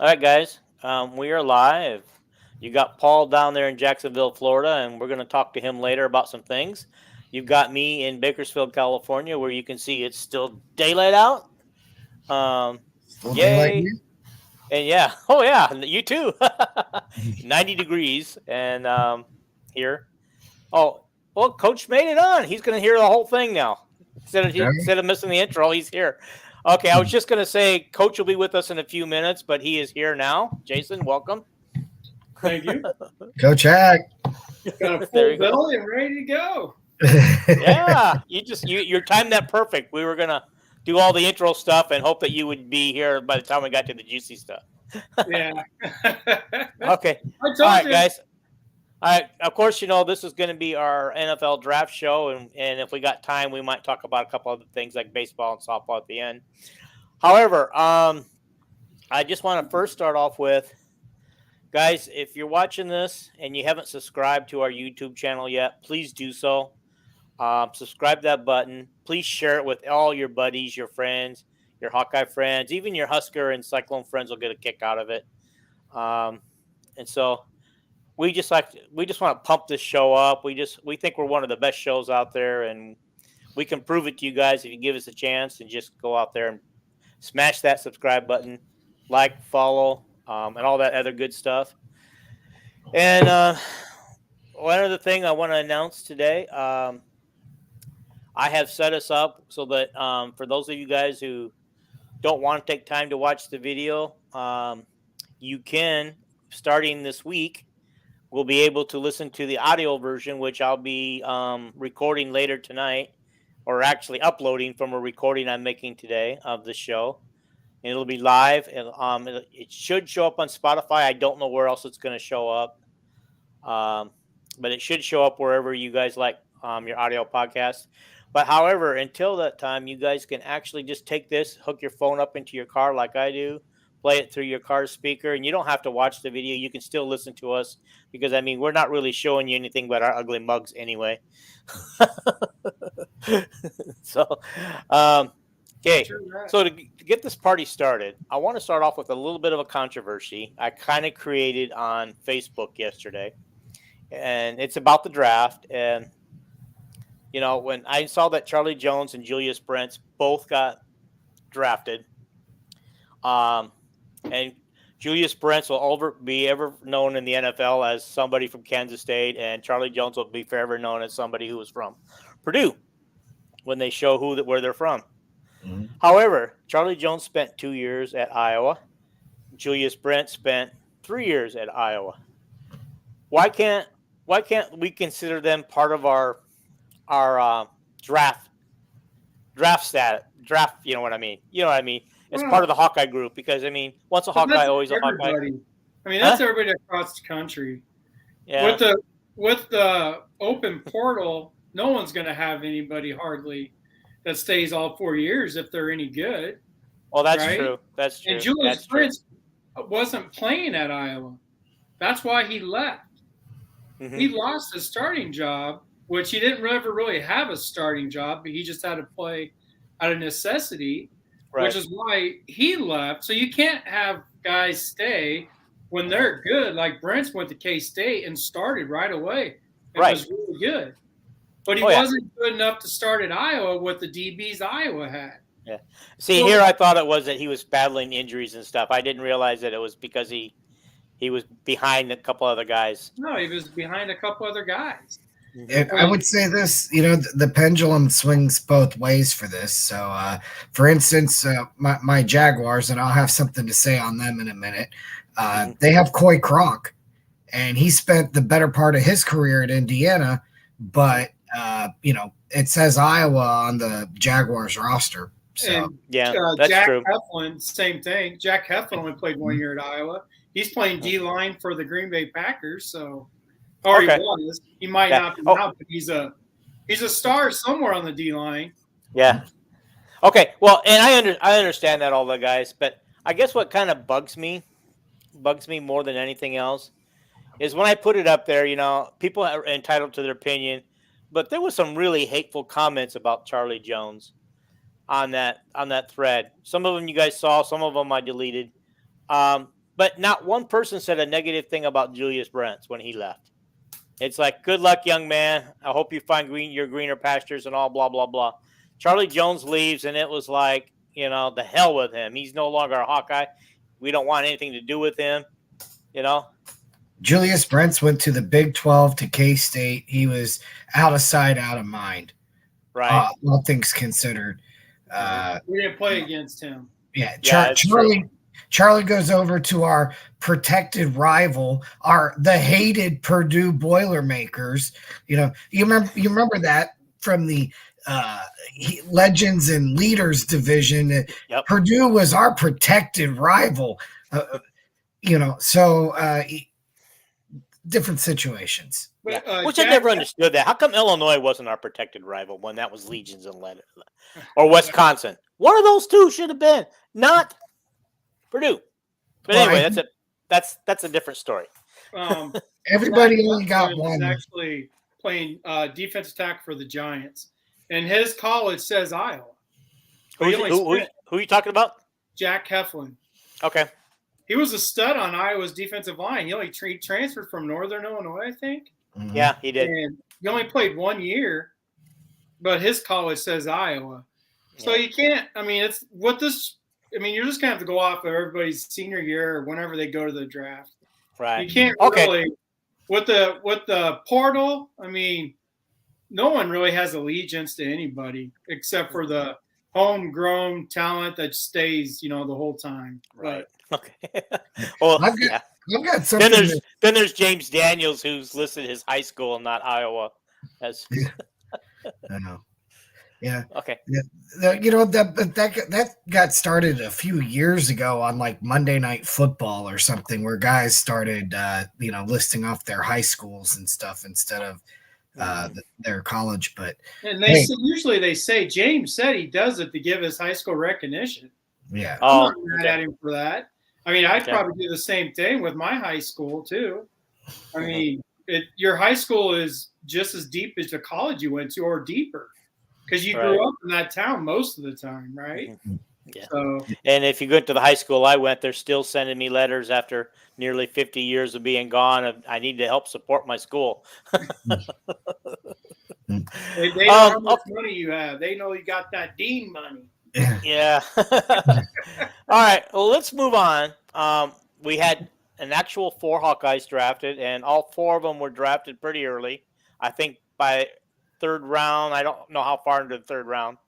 All right, guys, we are live. You got Paul down there in Jacksonville, Florida, and we're going to talk to him later about some things. You've got me in Bakersfield, California, where you can see it's still daylight out. Um, Full daylight Yay! here. And yeah, oh yeah, you too. 90 degrees, and here. Oh, well, Coach made it on. He's going to hear the whole thing now. Okay. Instead of missing the intro, he's here. Okay, I was just going to say Coach will be with us in a few minutes, but he is here now. Jason, welcome. Thank you. Coach Hack. Got a There full you go. belly and ready to go. Yeah, you timed that perfect. We were gonna do all the intro stuff and hope that you would be here by the time we got to the juicy stuff. Yeah. Okay, I all told right, you. guys. All right, of course, this is going to be our NFL draft show, and if we got time, we might talk about a couple other things like baseball and softball at the end. However, I just want to first start off with, guys, if you're watching this and you haven't subscribed to our YouTube channel yet, please do so. Subscribe that button. Please share it with all your buddies, your friends, your Hawkeye friends, even your Husker and Cyclone friends will get a kick out of it. Um, and so we just want to pump this show up. We think we're one of the best shows out there, and we can prove it to you guys if you give us a chance and just go out there and smash that subscribe button, like, follow, and all that other good stuff. And one other thing I want to announce today. I have set us up so that for those of you guys who don't want to take time to watch the video, you can, starting this week, will be able to listen to the audio version, which I'll be recording later tonight, or actually uploading from a recording I'm making today of the show. And it'll be live, and it should show up on Spotify. I don't know where else it's going to show up, but it should show up wherever you guys like your audio podcast. But however, until that time, you guys can actually just take this, hook your phone up into your car like I do, play it through your car's speaker, and you don't have to watch the video. You can still listen to us because I mean we're not really showing you anything but our ugly mugs anyway. So, um, okay. True that. So to get this party started, I want to start off with a little bit of a controversy I kind of created on Facebook yesterday, and it's about the draft. And when I saw that Charlie Jones and Julius Brents both got drafted, um, and Julius Brents will be ever known in the NFL as somebody from Kansas State, and Charlie Jones will be forever known as somebody who was from Purdue when they show where they're from. Mhm. However, Charlie Jones spent 2 years at Iowa. Julius Brent spent 3 years at Iowa. Why can't we consider them part of our draft stat draft? You know what I mean? You know what I mean? As part of Well, the Hawkeye group, because I mean, once a but Hawkeye, that's always a Hawkeye. everybody. I mean, Huh? that's everybody across the country. Yeah. With the open portal, no one's going to have anybody hardly that stays all 4 years if they're any good, Well, that's right? true. That's And true. Julius That's true. Prince wasn't playing at Iowa. That's why he left. Hmm. He lost his starting job, which he didn't ever really have a starting job, but he just had to play out of necessity, which Right. is why he left. So you can't have guys stay when Hmm. they're good. Like Brents went to K State and started right away and Right. was really good. But he Oh yeah. wasn't good enough to start at Iowa with the DBs Iowa had. Yeah. See, here So I thought it was that he was battling injuries and stuff. I didn't realize that it was because he was behind a couple other guys. no, he was behind a couple other guys. Hmm. I Well, would say this, the pendulum swings both ways for this. So, for instance, my Jaguars, and I'll have something to say on them in a minute. Hmm. They have Coy Cronk, and he spent the better part of his career at Indiana, but it says Iowa on the Jaguars roster. So, and Yeah, that's Jack true. Heflin, same thing. Jack Heflin only played 1 year at Iowa. He's playing Mhm. D line for the Green Bay Packers, so or he Okay. was. He might Yeah. not be Oh, now, but he's a star somewhere on the D line. yeah. Okay. Well, and I understand that all the guys, but I guess what kind of bugs me more than anything else is when I put it up there. People are entitled to their opinion, but there was some really hateful comments about Charlie Jones on that thread. Some of them you guys saw, some of them I deleted. Um, but not one person said a negative thing about Julius Brents when he left. It's like, good luck, young man. I hope you find your greener pastures and all blah, blah, blah. Charlie Jones leaves, and it was like, the hell with him. He's no longer a Hawkeye. We don't want anything to do with him, Julius Brents went to the Big 12 to K-State. He was out of sight, out of mind. Right. All things considered. We didn't play against him. Yeah, Charlie goes over to our protected rival, the hated Purdue Boilermakers. You remember that from the Legends and Leaders division. Yep. Purdue was our protected rival. Different situations. Which I never understood that. How come Illinois wasn't our protected rival when that was Legions and Letters? Or Wisconsin? One of those two should have been, not Purdue. But anyway, that's a different story. Everybody only got one. Actually playing defensive tackle for the Giants, and his college says Iowa. Who are you talking about? Jack Heflin. Okay. He was a stud on Iowa's defensive line. He only transferred from Northern Illinois, I think. Mm-hmm. Yeah, he did. And he only played 1 year, but his college says Iowa. So you can't. I mean, you're just gonna have to go off of everybody's senior year or whenever they go to the draft. Right. You can't really with the portal. I mean, no one really has allegiance to anybody except for the homegrown talent that stays, the whole time. Right. Okay. Well, I've got something. Then there's James Daniels, who's listed his high school and not Iowa. I know. Yeah. Okay. Yeah. That got started a few years ago on like Monday Night Football or something, where guys started, listing off their high schools and stuff instead of their college. But usually they say James said he does it to give his high school recognition. Yeah. I'm not mad at him for that. I mean, I'd probably do the same thing with my high school too. I mean, your high school is just as deep as the college you went to, or deeper, because you grew up in that town most of the time, right? Yeah. So, and if you go to the high school I went, they're still sending me letters after nearly 50 years of being gone. I need to help support my school. they know how much money you have. They know you got that Dean money. Yeah. All right. Well, let's move on. We had an actual 4 Hawkeyes drafted, and all 4 of them were drafted pretty early. I think by 3rd round. I don't know how far into the 3rd round.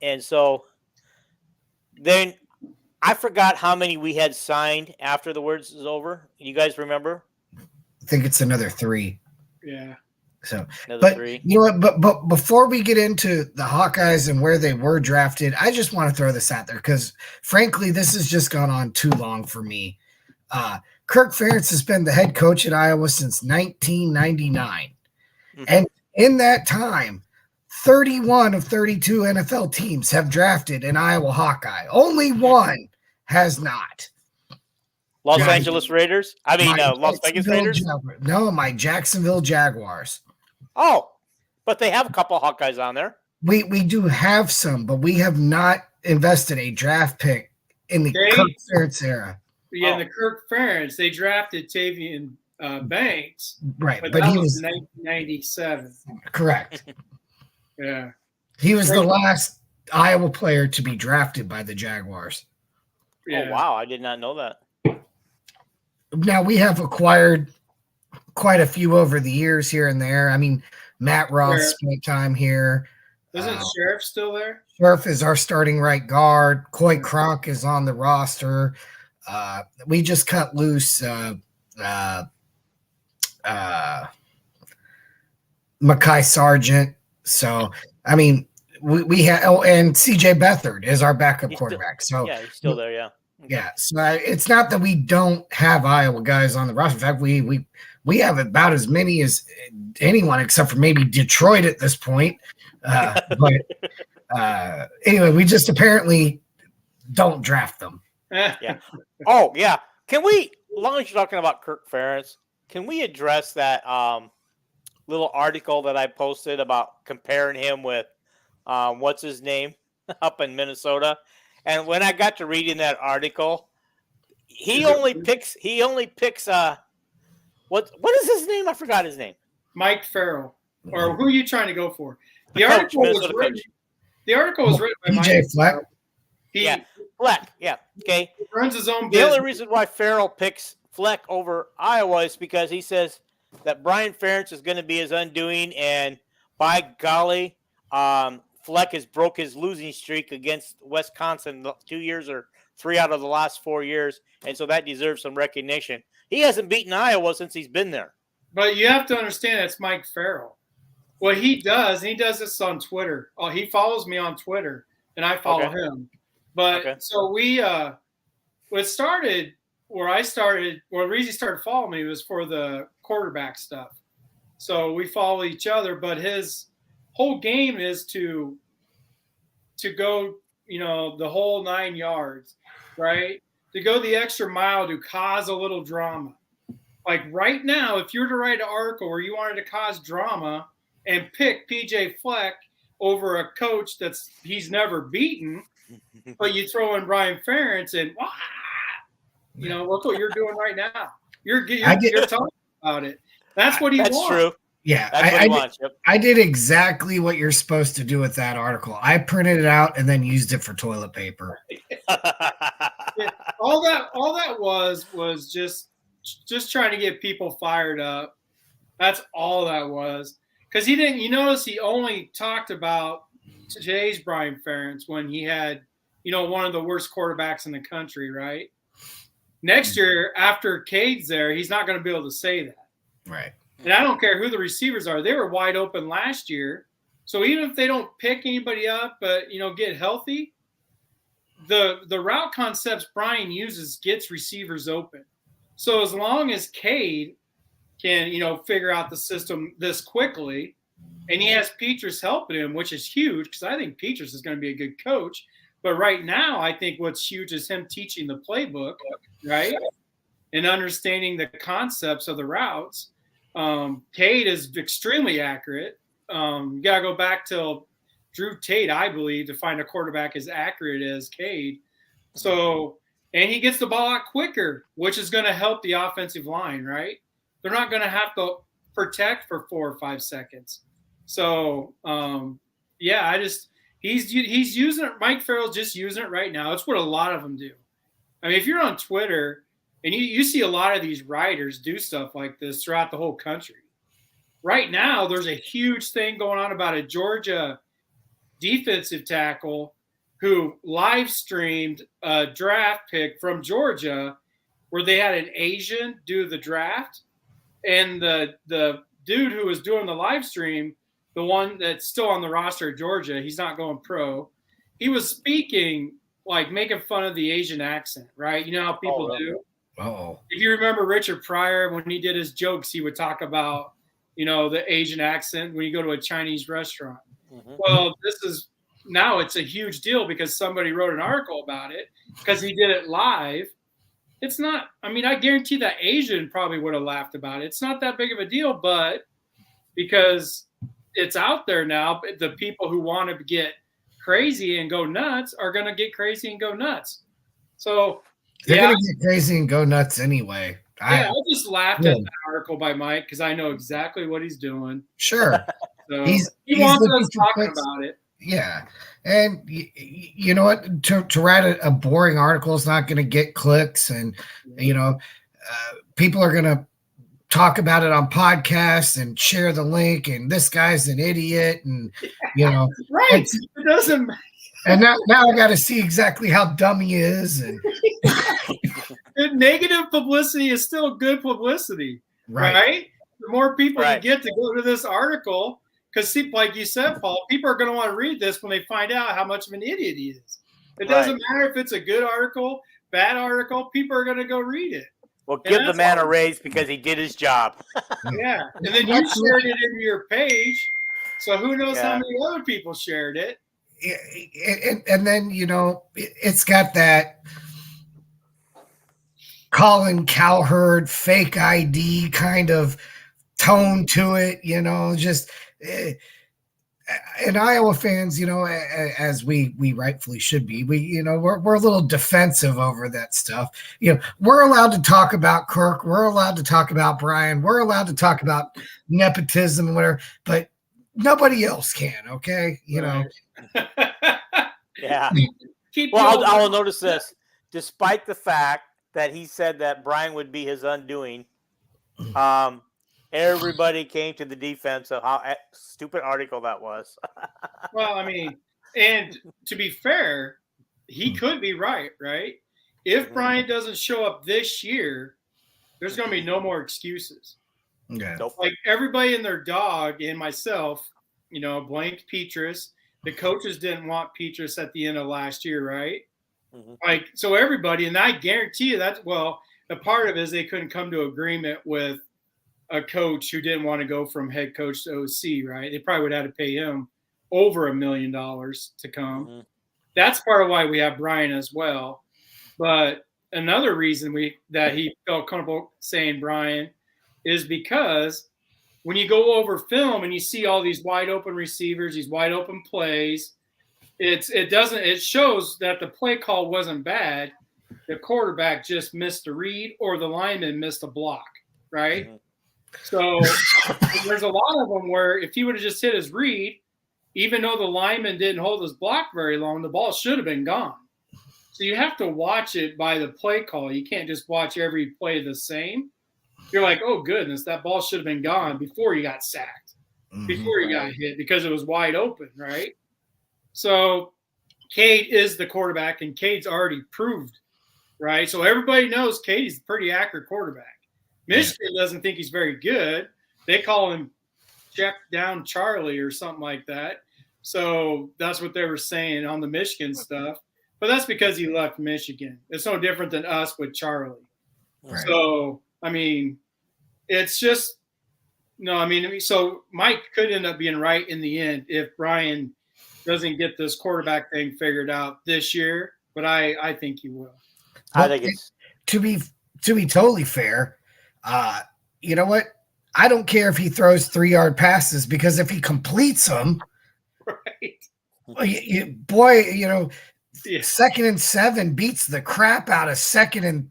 And so then I forgot how many we had signed after the words is over. You guys remember? I think it's another 3. Yeah. So, another 3. You know what? But before we get into the Hawkeyes and where they were drafted, I just want to throw this out there because, frankly, this has just gone on too long for me. Kirk Ferentz has been the head coach at Iowa since 1999. Mm-hmm. And in that time, 31 of 32 NFL teams have drafted an Iowa Hawkeye. Only one has not. Los Angeles Raiders? Las Vegas Raiders? No, my Jacksonville Jaguars. Oh, but they have a couple Hawkeyes on there. We do have some, but we have not invested a draft pick in the Kirk Ferentz era. Yeah, in the Kirk Ferentz, they drafted Tavian Banks. Right, but he was 1997. Correct. Yeah. He was the last Iowa player to be drafted by the Jaguars. Yeah. Oh, wow. I did not know that. Now, we have acquired quite a few over the years here and there. I mean, Matt Ross spent time here. Isn't Sheriff still there? Sheriff is our starting right guard. Coy Cronk is on the roster. We just cut loose Mekhi Sargent. So, I mean, we have, and CJ Beathard is our backup quarterback. He's still there, yeah. Okay. Yeah, so it's not that we don't have Iowa guys on the roster. In fact, we have about as many as anyone except for maybe Detroit at this point. But anyway, we just apparently don't draft them. Yeah. Oh, yeah. Can we, as long as you're talking about Kirk Ferentz, can we address that little article that I posted about comparing him with what's his name up in Minnesota? And when I got to reading that article, he only picks what is his name? I forgot his name. Mike Farrell. Or who are you trying to go for? The coach, Minnesota coach. The article was written by PJ Fleck. Fleck. Yeah. Okay. He runs his own The business. only reason why Farrell picks Fleck over Iowa is because he says that Brian Ferentz is going to be his undoing, and by golly, Fleck has broke his losing streak against Wisconsin 2 years or 3 out of the last 4 years, and so that deserves some recognition. He hasn't beaten Iowa since he's been there. But you have to understand that's Mike Farrell. What he does this on Twitter. Oh, he follows me on Twitter, and I follow him. But so we, what started where I started, or the reason he started following me was for the quarterback stuff. So we follow each other, but his whole game is to go, the whole 9 yards, right? To go the extra mile to cause a little drama. Like right now, if you were to write an article where you wanted to cause drama and pick PJ Fleck over a coach he's never beaten, but you throw in Brian Ferentz and look what you're doing right now. You're talking about it. That's what he wants. That's true. Yeah, that's what he wants. Yep. I did exactly what you're supposed to do with that article. I printed it out and then used it for toilet paper. all that was just trying to get people fired up. That's all that was. Because he didn't. You notice he only talked about today's Brian Ferentz when he had, one of the worst quarterbacks in the country, right? Next year, after Cade's there, he's not going to be able to say that. Right. And I don't care who the receivers are. They were wide open last year. So even if they don't pick anybody up, but, get healthy, the route concepts Brian uses gets receivers open. So as long as Cade can, figure out the system this quickly, and he has Petrus helping him, which is huge because I think Petrus is going to be a good coach. But right now, I think what's huge is him teaching the playbook, right, and understanding the concepts of the routes. Cade is extremely accurate. You got to go back till Drew Tate, I believe, to find a quarterback as accurate as Cade. So, and he gets the ball out quicker, which is going to help the offensive line, right? They're not going to have to protect for 4 or 5 seconds. So, he's using it. Mike Farrell's just using it right now. It's what a lot of them do. I mean, if you're on Twitter and you see a lot of these writers do stuff like this throughout the whole country. Right now, there's a huge thing going on about a Georgia defensive tackle who live streamed a draft pick from Georgia where they had an Asian do the draft. And the dude who was doing the live stream, the one that's still on the roster at Georgia, he's not going pro. He was speaking, like making fun of the Asian accent, right? You know how people do? Oh. If you remember Richard Pryor, when he did his jokes, he would talk about, the Asian accent when you go to a Chinese restaurant. Mm-hmm. Well, now it's a huge deal because somebody wrote an article about it because he did it live. It's not, I guarantee that Asian probably would have laughed about it. It's not that big of a deal, but because it's out there now, the people who want to get crazy and go nuts are going to get crazy and go nuts. So they're going to get crazy and go nuts anyway. I just laughed at the article by Mike because I know exactly what he's doing. Sure. So he wants us talking about it. Yeah. And you know what? To write a boring article is not going to get clicks. And, people are going to talk about it on podcasts and share the link. And this guy's an idiot. And, right. It doesn't matter. And now I got to see exactly how dumb he is. And negative publicity is still good publicity, right? The more people you get to go to this article, because like you said, Paul, people are going to want to read this when they find out how much of an idiot he is. It doesn't matter if it's a good article, bad article, people are going to go read it. Well, give the man a raise because he did his job. Yeah. And then you shared it into your page. So who knows how many other people shared it. And then, it's got that Colin Cowherd fake ID kind of tone to it, just and Iowa fans, as we rightfully should be, we're a little defensive over that stuff. We're allowed to talk about Kirk, we're allowed to talk about Brian, we're allowed to talk about nepotism and whatever, but nobody else can. Okay, Yeah. Keep well, I will notice this. Despite the fact that he said that Brian would be his undoing, everybody came to the defense of how stupid article that was. Well, I mean, and to be fair, he could be right? If Brian doesn't show up this year, there's going to be no more excuses. Okay. Nope. Like everybody and their dog and myself, blanked Petrus. The coaches didn't want Petrus at the end of last year, right? Mm-hmm. So everybody, and I guarantee you a part of it is they couldn't come to agreement with a coach who didn't want to go from head coach to OC, right? They probably would have to pay him over $1 million to come. Mm-hmm. That's part of why we have Brian as well. But another reason that he felt comfortable saying Brian is because when you go over film and you see all these wide open receivers, these wide open plays, it shows that the play call wasn't bad. The quarterback just missed a read or the lineman missed a block, right? Mm-hmm. So there's a lot of them where if he would have just hit his read, even though the lineman didn't hold his block very long, the ball should have been gone. So you have to watch it by the play call. You can't just watch every play the same. You're like, oh, goodness, that ball should have been gone before you got sacked, before you got hit because it was wide open, right? So Cade is the quarterback, and Cade's already proved, right? So everybody knows Cade's a pretty accurate quarterback. Michigan doesn't think he's very good. They call him check down Charlie or something like that. So that's what they were saying on the Michigan stuff. But that's because he left Michigan. It's no different than us with Charlie. Right. So, I mean, it's just so Mike could end up being right in the end if Brian doesn't get this quarterback thing figured out this year. But I think he will. I think it's to be totally fair. You know what? I don't care if he throws 3-yard passes because if he completes them, right? Second and 7 beats the crap out of second and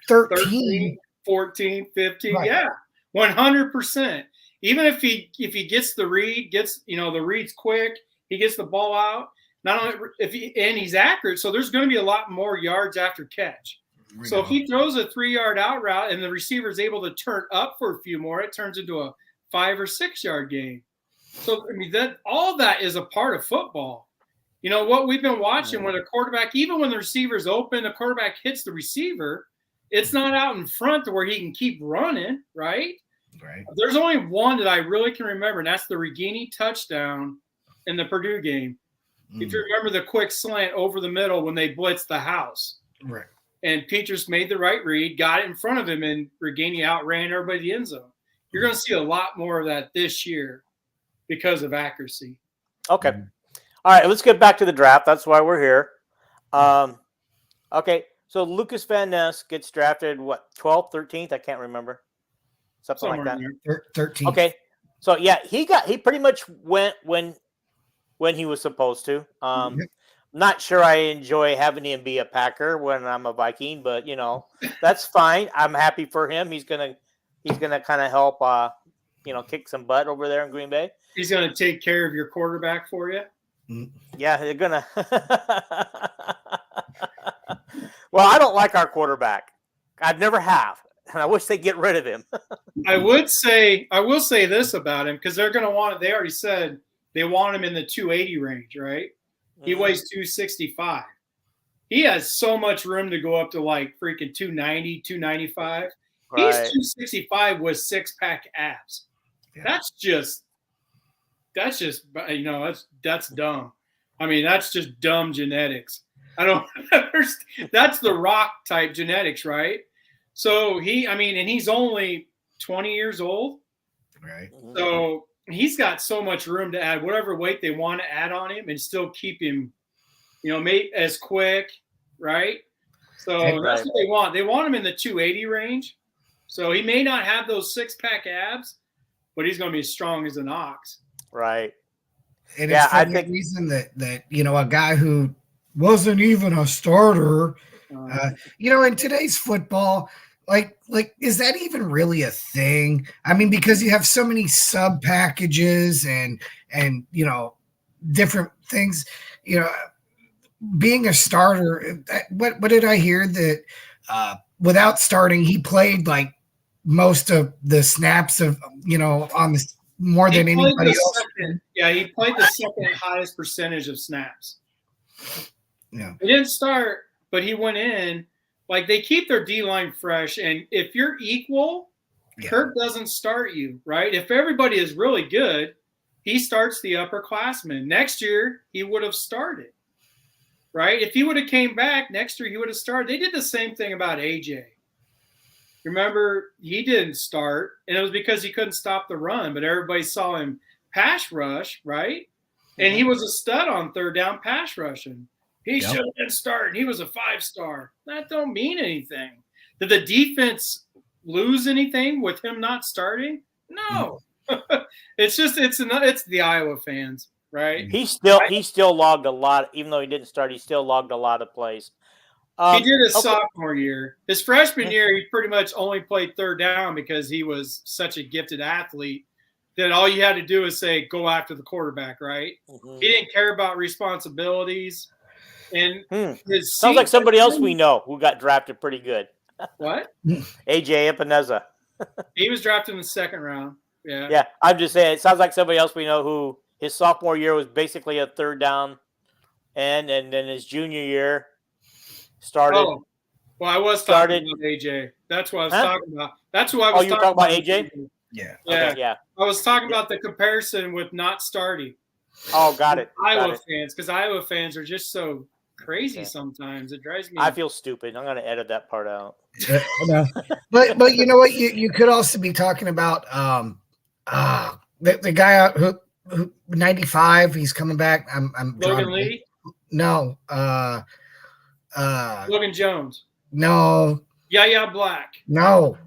13, 14, 15. Right. Yeah, 100%. Even if he gets the read, the read's quick, he gets the ball out. Not only and he's accurate, so there's going to be a lot more yards after catch. So if he throws a 3-yard out route and the receiver is able to turn up for a few more, it turns into a 5 or 6 yard game. So I mean all that is a part of football. What we've been watching when a quarterback, even when the receiver's open, the quarterback hits the receiver, it's not out in front to where he can keep running, right? Right. There's only one that I really can remember, and that's the Regini touchdown in the Purdue game. If you remember the quick slant over the middle when they blitzed the house. Right. And Petrus made the right read, got it in front of him, and Regini outran everybody in the end zone. You're going to see a lot more of that this year because of accuracy. Okay. All right, let's get back to the draft. That's why we're here. Okay, so Lucas Van Ness gets drafted, 12th, 13th? I can't remember. Something like that. 13th. Okay, so yeah, he pretty much went when he was supposed to. Not sure I enjoy having him be a Packer when I'm a Viking, but that's fine. I'm happy for him. He's gonna kind of help kick some butt over there in Green Bay. He's gonna take care of your quarterback for you. Yeah, they're gonna. Well, I don't like our quarterback. I've never have, and I wish they'd get rid of him. I will say this about him because they're gonna want it. They already said they want him in the 280 range, right? He weighs 265. He has so much room to go up to like freaking 290, 295. Right. He's 265 with 6-pack abs. Yeah. That's dumb. I mean, that's just dumb genetics. I don't understand. That's the Rock type genetics, right? So he's only 20 years old. Right. So he's got so much room to add whatever weight they want to add on him and still keep him, as quick, right? So that's what they want. They want him in the 280 range. So he may not have those 6-pack abs, but he's going to be as strong as an ox. Right. And Yeah, it's for I that think reason that a guy who wasn't even a starter, in today's football, like is that even really a thing? I mean, because you have so many sub packages and different things, being a starter. What did I hear that without starting, he played like most of the snaps of on the more He than played anybody the else. second. Yeah, he played the second highest percentage of snaps. Yeah. He didn't start, but he went in. Like they keep their D line fresh, and if you're equal, Yeah. Kirk doesn't start you, right? If everybody is really good, he starts the upperclassmen. Next year, he would have started, right? If he would have came back next year, he would have started. They did the same thing about AJ. Remember, he didn't start, and it was because he couldn't stop the run, but everybody saw him pass rush, right? And he was a stud on third down pass rushing. He should have been starting. He was a 5-star. That don't mean anything. Did the defense lose anything with him not starting? No. It's the Iowa fans, right? he still logged a lot, even though he didn't start. He still logged a lot of plays. He did his sophomore year. His freshman year, he pretty much only played third down because he was such a gifted athlete that all you had to do is say, go after the quarterback, right? He didn't care about responsibilities. And sounds like somebody else we know who got drafted pretty good. What? AJ Epineza. He was drafted in the second round. Yeah. Yeah, I'm just saying, it sounds like somebody else we know who his sophomore year was basically a third down and then his junior year started. Oh, well, I was talking about AJ. That's what I was talking about. That's who I was talking about. Oh, you talking about AJ? Yeah. Yeah. Okay, yeah. I was talking about the comparison with not starting. Oh, got it. Iowa fans, because Iowa fans are just so crazy sometimes. It drives me. I feel stupid. I'm going to edit that part out. But you know what? You could also be talking about the guy out who 95. He's coming back. I'm Logan Lee. No. Logan Jones. No. Yeah, Black. No.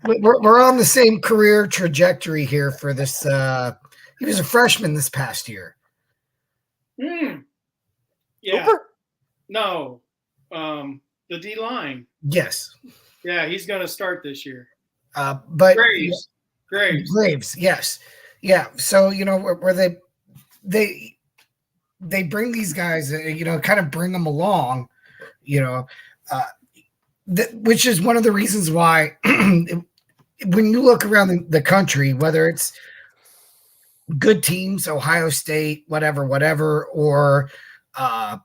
We're on the same career trajectory here for this. He was a freshman this past year. Yeah. Cooper? No. The D line. Yes. Yeah, he's going to start this year. But Graves. Yes. Yeah. So where they bring these guys, kind of bring them along, which is one of the reasons why when you look around the country, whether it's good teams, Ohio State, whatever, or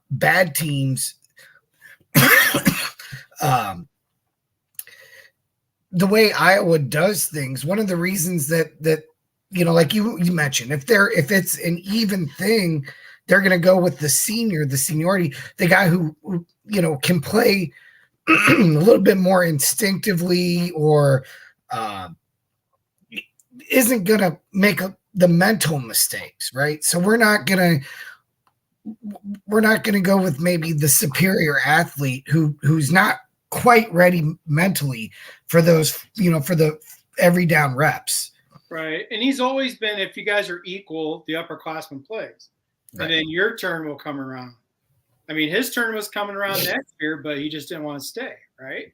bad teams, the way Iowa does things, one of the reasons that like you mentioned, if it's an even thing, they're going to go with the seniority, the guy who can play a little bit more instinctively, or isn't going to make the mental mistakes, right? So we're not going to go with maybe the superior athlete who's not quite ready mentally for those, for the every down reps. Right. And he's always been, if you guys are equal, the upperclassman plays. Right. And then your turn will come around. I mean, his turn was coming around next year, but he just didn't want to stay, right?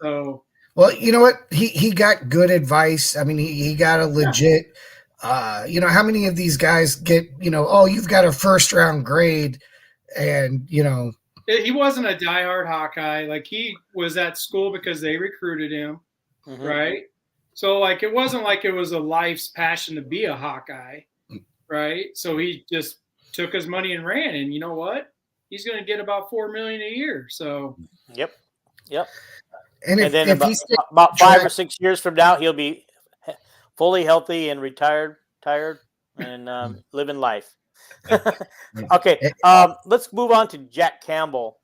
So, well, you know what? He got good advice. I mean, he got a legit, how many of these guys get, you've got a first round grade, and, he wasn't a diehard Hawkeye. Like, he was at school because they recruited him, right? So, like, it wasn't like it was a life's passion to be a Hawkeye, right? So he just took his money and ran, and you know what? He's going to get about $4 million a year. So, yep. And then if about 5 or 6 years from now, he'll be fully healthy and tired, and living life. Okay, let's move on to Jack Campbell.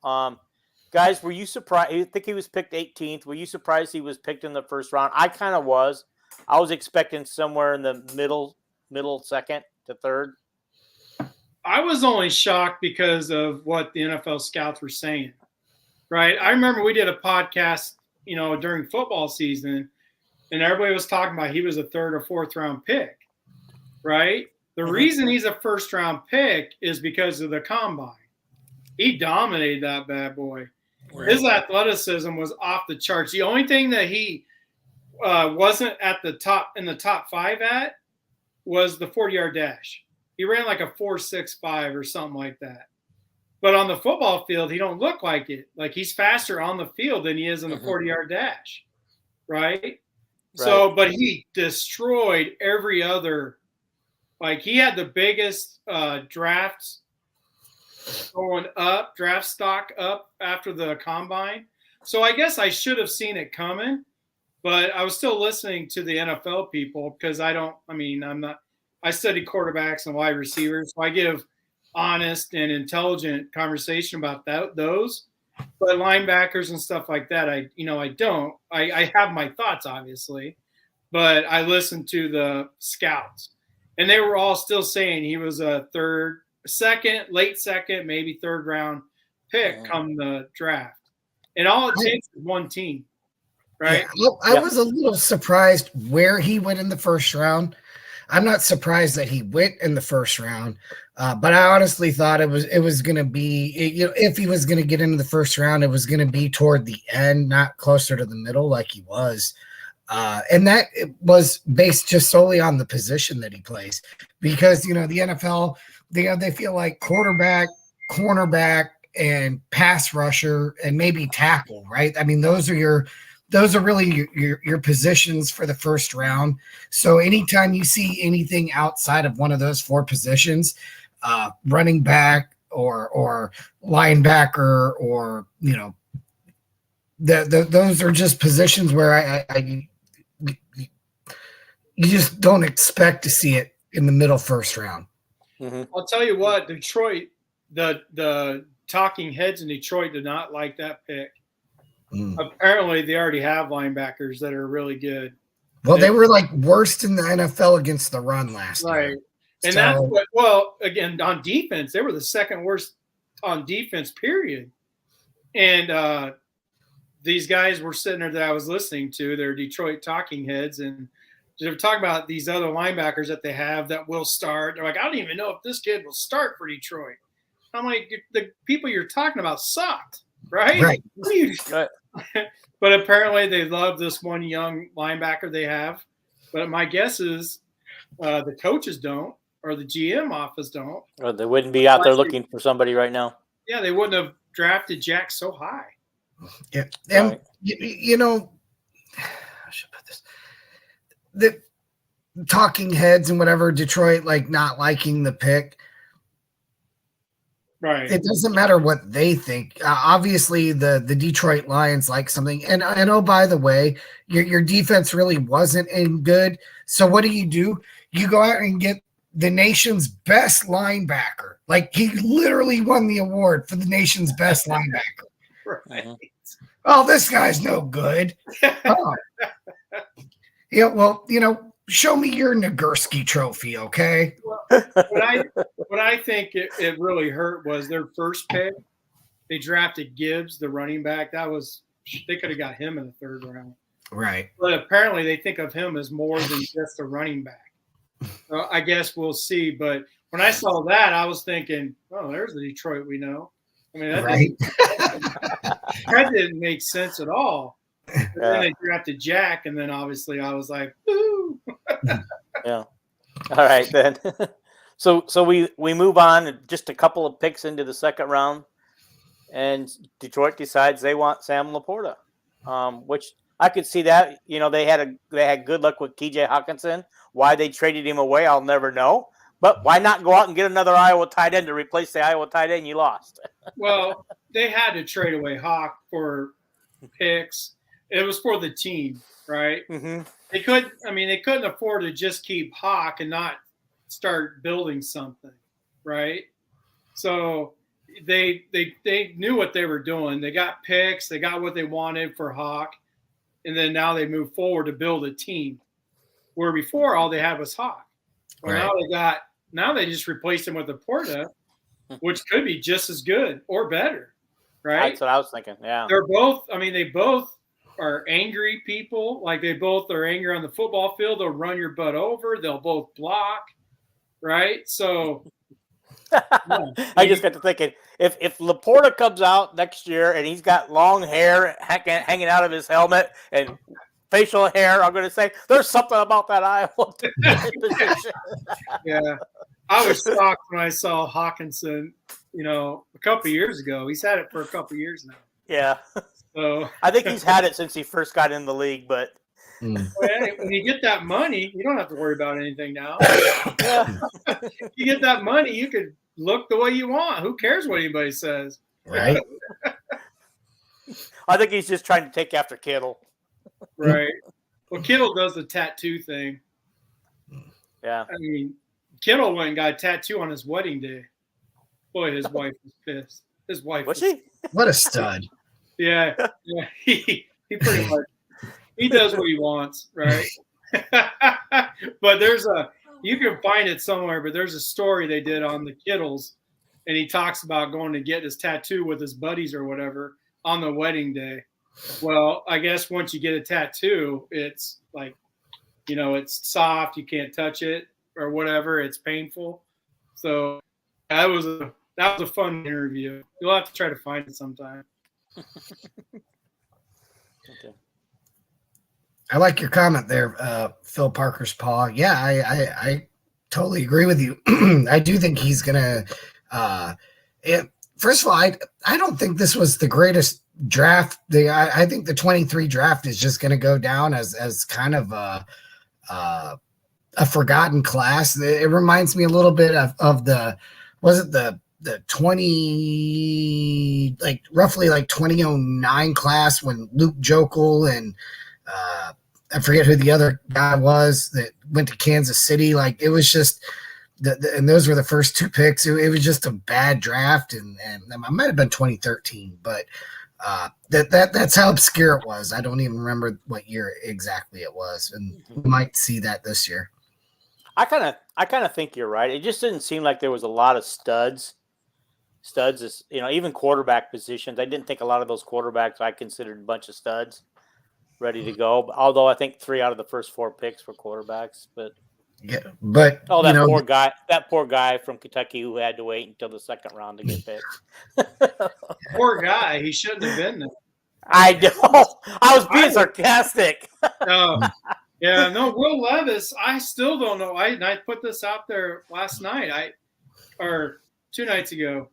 Guys, were you surprised? I think he was picked 18th. Were you surprised he was picked in the first round? I kind of was. I was expecting somewhere in the middle second to third. I was only shocked because of what the NFL scouts were saying, right? I remember we did a podcast, during football season, and everybody was talking about he was a 3rd or 4th round pick, right? The reason he's a 1st round pick is because of the combine. He dominated that bad boy. Right. His athleticism was off the charts. The only thing that he wasn't at the top in the top 5 at was the 40-yard dash. He ran like a 4.65 or something like that. But on the football field, he don't look like it. Like he's faster on the field than he is in the 40-yard dash, right? So, but he destroyed every other. Like he had the biggest drafts going up, draft stock up after the combine. So I guess I should have seen it coming, but I was still listening to the NFL people because I study quarterbacks and wide receivers. So I give honest and intelligent conversation about those, but linebackers and stuff like that, I don't. I have my thoughts, obviously, but I listened to the scouts, and they were all still saying he was a late second, maybe 3rd round pick come the draft. And all it takes is one team, right? Yeah, I was a little surprised where he went in the 1st round. I'm not surprised that he went in the 1st round, but I honestly thought it was going to be, if he was going to get into the 1st round, it was going to be toward the end, not closer to the middle like he was. And that it was based just solely on the position that he plays, because, the NFL, they feel like quarterback, cornerback, and pass rusher, and maybe tackle, right? I mean, those are really your positions for the 1st round. So anytime you see anything outside of one of those 4 positions, running back or linebacker, or those are just positions where you just don't expect to see it in the middle 1st round. Mm-hmm. I'll tell you what, Detroit, the talking heads in Detroit did not like that pick. Apparently, they already have linebackers that are really good. Well, they were like worst in the NFL against the run last year. Right. And that's what, again, on defense, they were the 2nd worst on defense, period. And these guys were sitting there that I was listening to, they're Detroit talking heads, and they're talking about these other linebackers that they have that will start. They're like, I don't even know if this kid will start for Detroit. I'm like, the people you're talking about sucked, right? Right. But apparently they love this one young linebacker they have. But my guess is the coaches don't, or the GM office don't. Or they wouldn't be out there looking for somebody right now. Yeah, they wouldn't have drafted Jack so high. Yeah. And, I should put this. The talking heads and whatever, Detroit, like not liking the pick. Right. It doesn't matter what they think. Obviously, the Detroit Lions like something. And I know, by the way, your defense really wasn't in good. So what do? You go out and get the nation's best linebacker. Like, he literally won the award for the nation's best linebacker. Right. Oh, this guy's no good. Oh. Yeah, well, show me your Nagurski trophy, okay? Well, what I think it really hurt was their first pick. They drafted Gibbs, the running back. They could have got him in the 3rd round. Right. But apparently they think of him as more than just a running back. So I guess we'll see. But when I saw that, I was thinking, oh, there's the Detroit we know. I mean, that didn't make sense at all. And then they drafted Jack, and then obviously I was like, ooh. Yeah. All right, then. So we move on just a couple of picks into the 2nd round, and Detroit decides they want Sam Laporta, which I could see that. They had good luck with TJ Hawkinson. Why they traded him away, I'll never know. But why not go out and get another Iowa tight end to replace the Iowa tight end you lost? Well, they had to trade away Hawk for picks. It was for the team, right? Mm-hmm. They couldn't afford to just keep Hawk and not start building something, right? So they knew what they were doing. They got picks. They got what they wanted for Hawk, and then now they move forward to build a team. Where before all they had was Hawk. Well, right. Now they just replaced him with a Porta, which could be just as good or better, right? That's what I was thinking. Yeah, they're both. They both are angry people. Like they both are angry on the football field. They'll run your butt over. They'll both block. Right. So I just got to thinking if Laporta comes out next year and he's got long hair hanging out of his helmet and facial hair, I'm going to say there's something about that Iowa position. Yeah, I was shocked when I saw Hawkinson. A couple of years ago. He's had it for a couple of years now. Yeah. So I think he's had it since he first got in the league, but when you get that money, you don't have to worry about anything now. yeah. You get that money, you could look the way you want. Who cares what anybody says? Right. I think he's just trying to take after Kittle. Right. Well, Kittle does the tattoo thing. Yeah. I mean, Kittle went and got a tattoo on his wedding day. Boy, his wife was pissed. His wife Was she? What a stud. Yeah. He pretty much he does what he wants, right? But you can find it somewhere, but there's a story they did on the Kittles, and he talks about going to get his tattoo with his buddies or whatever on the wedding day. Well, I guess once you get a tattoo, it's like, it's soft, you can't touch it or whatever. It's painful. So that was a fun interview. You'll have to try to find it sometime. Okay. I like your comment there, Phil Parker's paw. Yeah, I totally agree with you. I do think he's gonna. First of all, I don't think this was the greatest draft. I think the 23 draft is just gonna go down as kind of a forgotten class. It reminds me a little bit of the 20 roughly 2009 class when Luke Jokel and I forget who the other guy was that went to Kansas City. Like it was just and those were the first two picks. It was just a bad draft, and it might have been 2013, but that's how obscure it was. I don't even remember what year exactly it was, and we might see that this year. I kind of think you're right. It just didn't seem like there was a lot of studs is, even quarterback positions. I didn't think a lot of those quarterbacks I considered a bunch of studs ready to go. Although I think 3 out of the first 4 picks were quarterbacks, but yeah, but that poor guy from Kentucky who had to wait until the second round to get picked. Poor guy. He shouldn't have been there. I know. I was being sarcastic. Yeah, no, Will Levis, I still don't know. I put this out there last night, or 2 nights ago.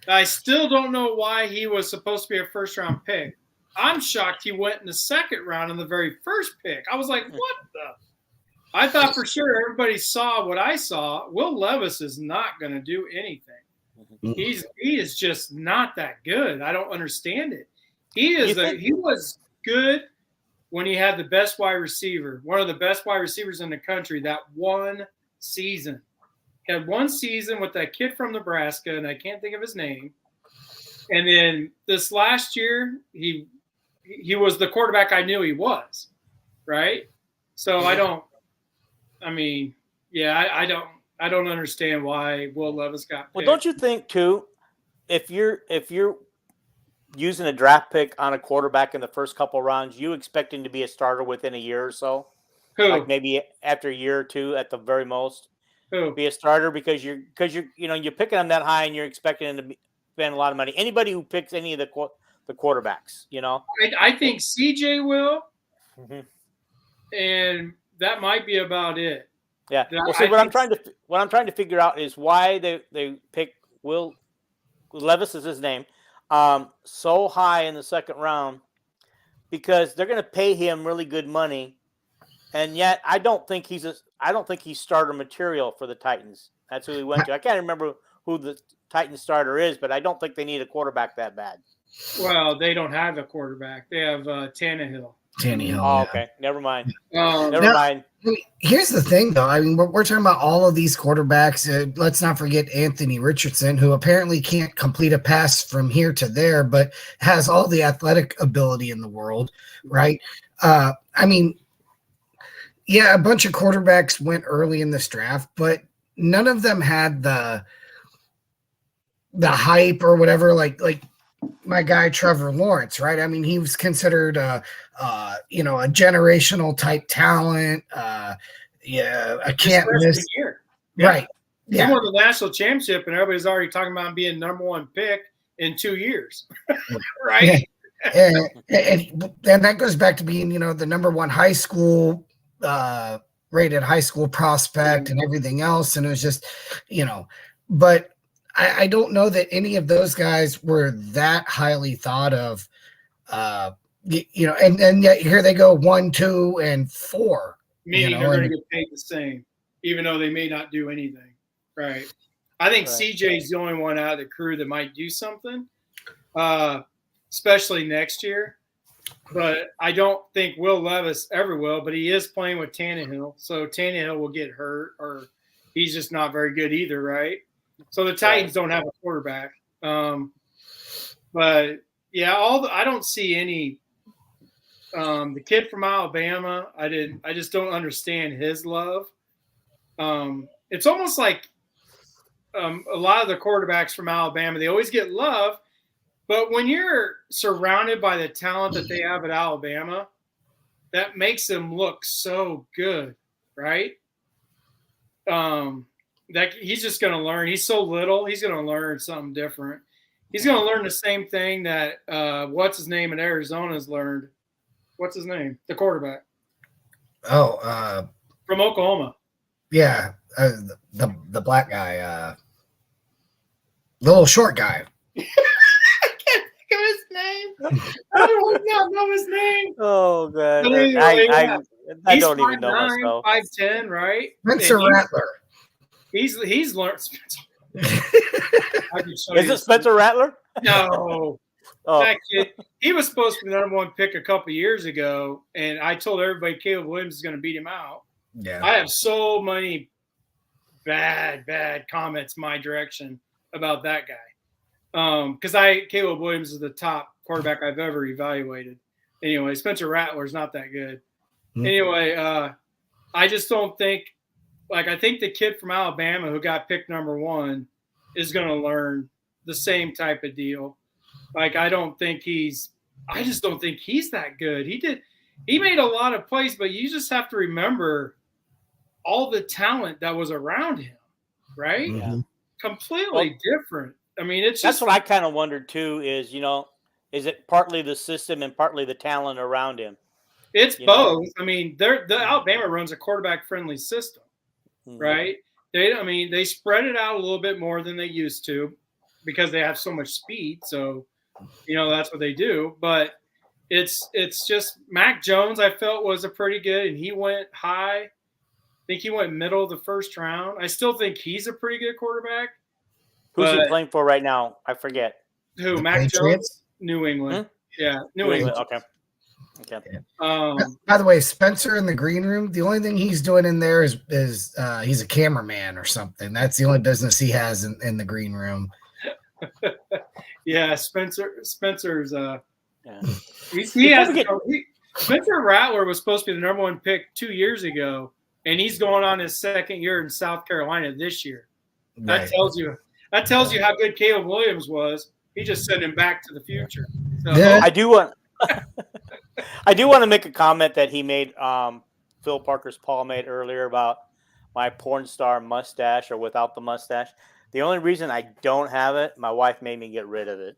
I still don't know why he was supposed to be a first-round pick. I'm shocked he went in the second round in the very first pick. I was like, what the? I thought for sure everybody saw what I saw. Will Levis is not going to do anything. He is just not that good. I don't understand it. He was good when he had the best wide receiver, one of the best wide receivers in the country, that one season. He had one season with that kid from Nebraska, and I can't think of his name. And then this last year, he was the quarterback I knew he was, right? So I don't understand why Will Levis got picked. Well, don't you think too, if you're using a draft pick on a quarterback in the first couple rounds, you expect him to be a starter within a year or so? Who? Like maybe after a year or two at the very most. Who? Be a starter because you're picking him that high and you're expecting him to spend a lot of money. Anybody who picks any of the quarterbacks, I think CJ will, mm-hmm. and that might be about it. Yeah. Well, see, what I'm trying to figure out is why they pick Will Levis is his name, so high in the second round, because they're going to pay him really good money, and yet I don't think he's starter material for the Titans. That's who he went to. I can't remember who the Titans starter is, but I don't think they need a quarterback that bad. Well, they don't have a quarterback. They have Tannehill. Oh, okay. Never mind. Never mind. Here's the thing, though. I mean, we're talking about all of these quarterbacks. Let's not forget Anthony Richardson, who apparently can't complete a pass from here to there, but has all the athletic ability in the world, right? I mean, yeah, a bunch of quarterbacks went early in this draft, but none of them had the hype or whatever. Like my guy Trevor Lawrence, right? I mean, he was considered a generational type talent. Yeah, I can't miss. Year. Yeah. Right. Yeah. He won the national championship, and everybody's already talking about him being #1 pick in 2 years. Right. Yeah. And that goes back to being, the #1 high school rated high school prospect and everything else. And it was just, but I don't know that any of those guys were that highly thought of, and yet here they go 1, 2, and 4. Meaning they're going to get paid the same, even though they may not do anything. Right. I think CJ's the only one out of the crew that might do something, especially next year. But I don't think Will Levis ever will, but he is playing with Tannehill. So Tannehill will get hurt, or he's just not very good either, right? So the Titans don't have a quarterback. But, yeah, I don't see any the kid from Alabama, I just don't understand his love. It's almost like a lot of the quarterbacks from Alabama, they always get love. But when you're surrounded by the talent that they have at Alabama, that makes them look so good, right? That he's just going to learn. He's so little. He's going to learn something different. He's going to learn the same thing that what's his name in Arizona has learned. What's his name? The quarterback. Oh, from Oklahoma. Yeah, the black guy, the little short guy. His name. I do not know his name. Oh god, anyway, I don't even know myself. 5'10", right? Spencer Rattler. He's learned. Is it Spencer Rattler? No. That kid, he was supposed to be the #1 pick a couple years ago, and I told everybody Caleb Williams is going to beat him out. Yeah, I have so many bad comments my direction about that guy. Because Caleb Williams is the top quarterback I've ever evaluated. Anyway, Spencer Rattler's not that good. Mm-hmm. Anyway, I just don't think I think the kid from Alabama who got picked #1 is going to learn the same type of deal. I just don't think he's that good. He made a lot of plays, but you just have to remember all the talent that was around him, right? Yeah. Completely different. I mean, that's what I kind of wondered too. Is is it partly the system and partly the talent around him? It's both. I mean, the Alabama runs a quarterback-friendly system, right? They spread it out a little bit more than they used to because they have so much speed. So, that's what they do. But it's just Mac Jones. I felt was a pretty good, and he went high. I think he went middle of the first round. I still think he's a pretty good quarterback. Who's he playing for right now? I forget. Who? Mac Jones? New England. Yeah, New England. Okay. By the way, Spencer in the green room, the only thing he's doing in there is he's a cameraman or something. That's the only business he has in the green room. Yeah, Spencer's yeah. Spencer Rattler was supposed to be the #1 pick 2 years ago, and he's going on his second year in South Carolina this year. That Right. tells you how good Caleb Williams was. He just sent him back to the future. So, Yeah. I do want to make a comment that he made. Phil Parker's Paul made earlier about my porn star mustache or without the mustache. The only reason I don't have it, my wife made me get rid of it.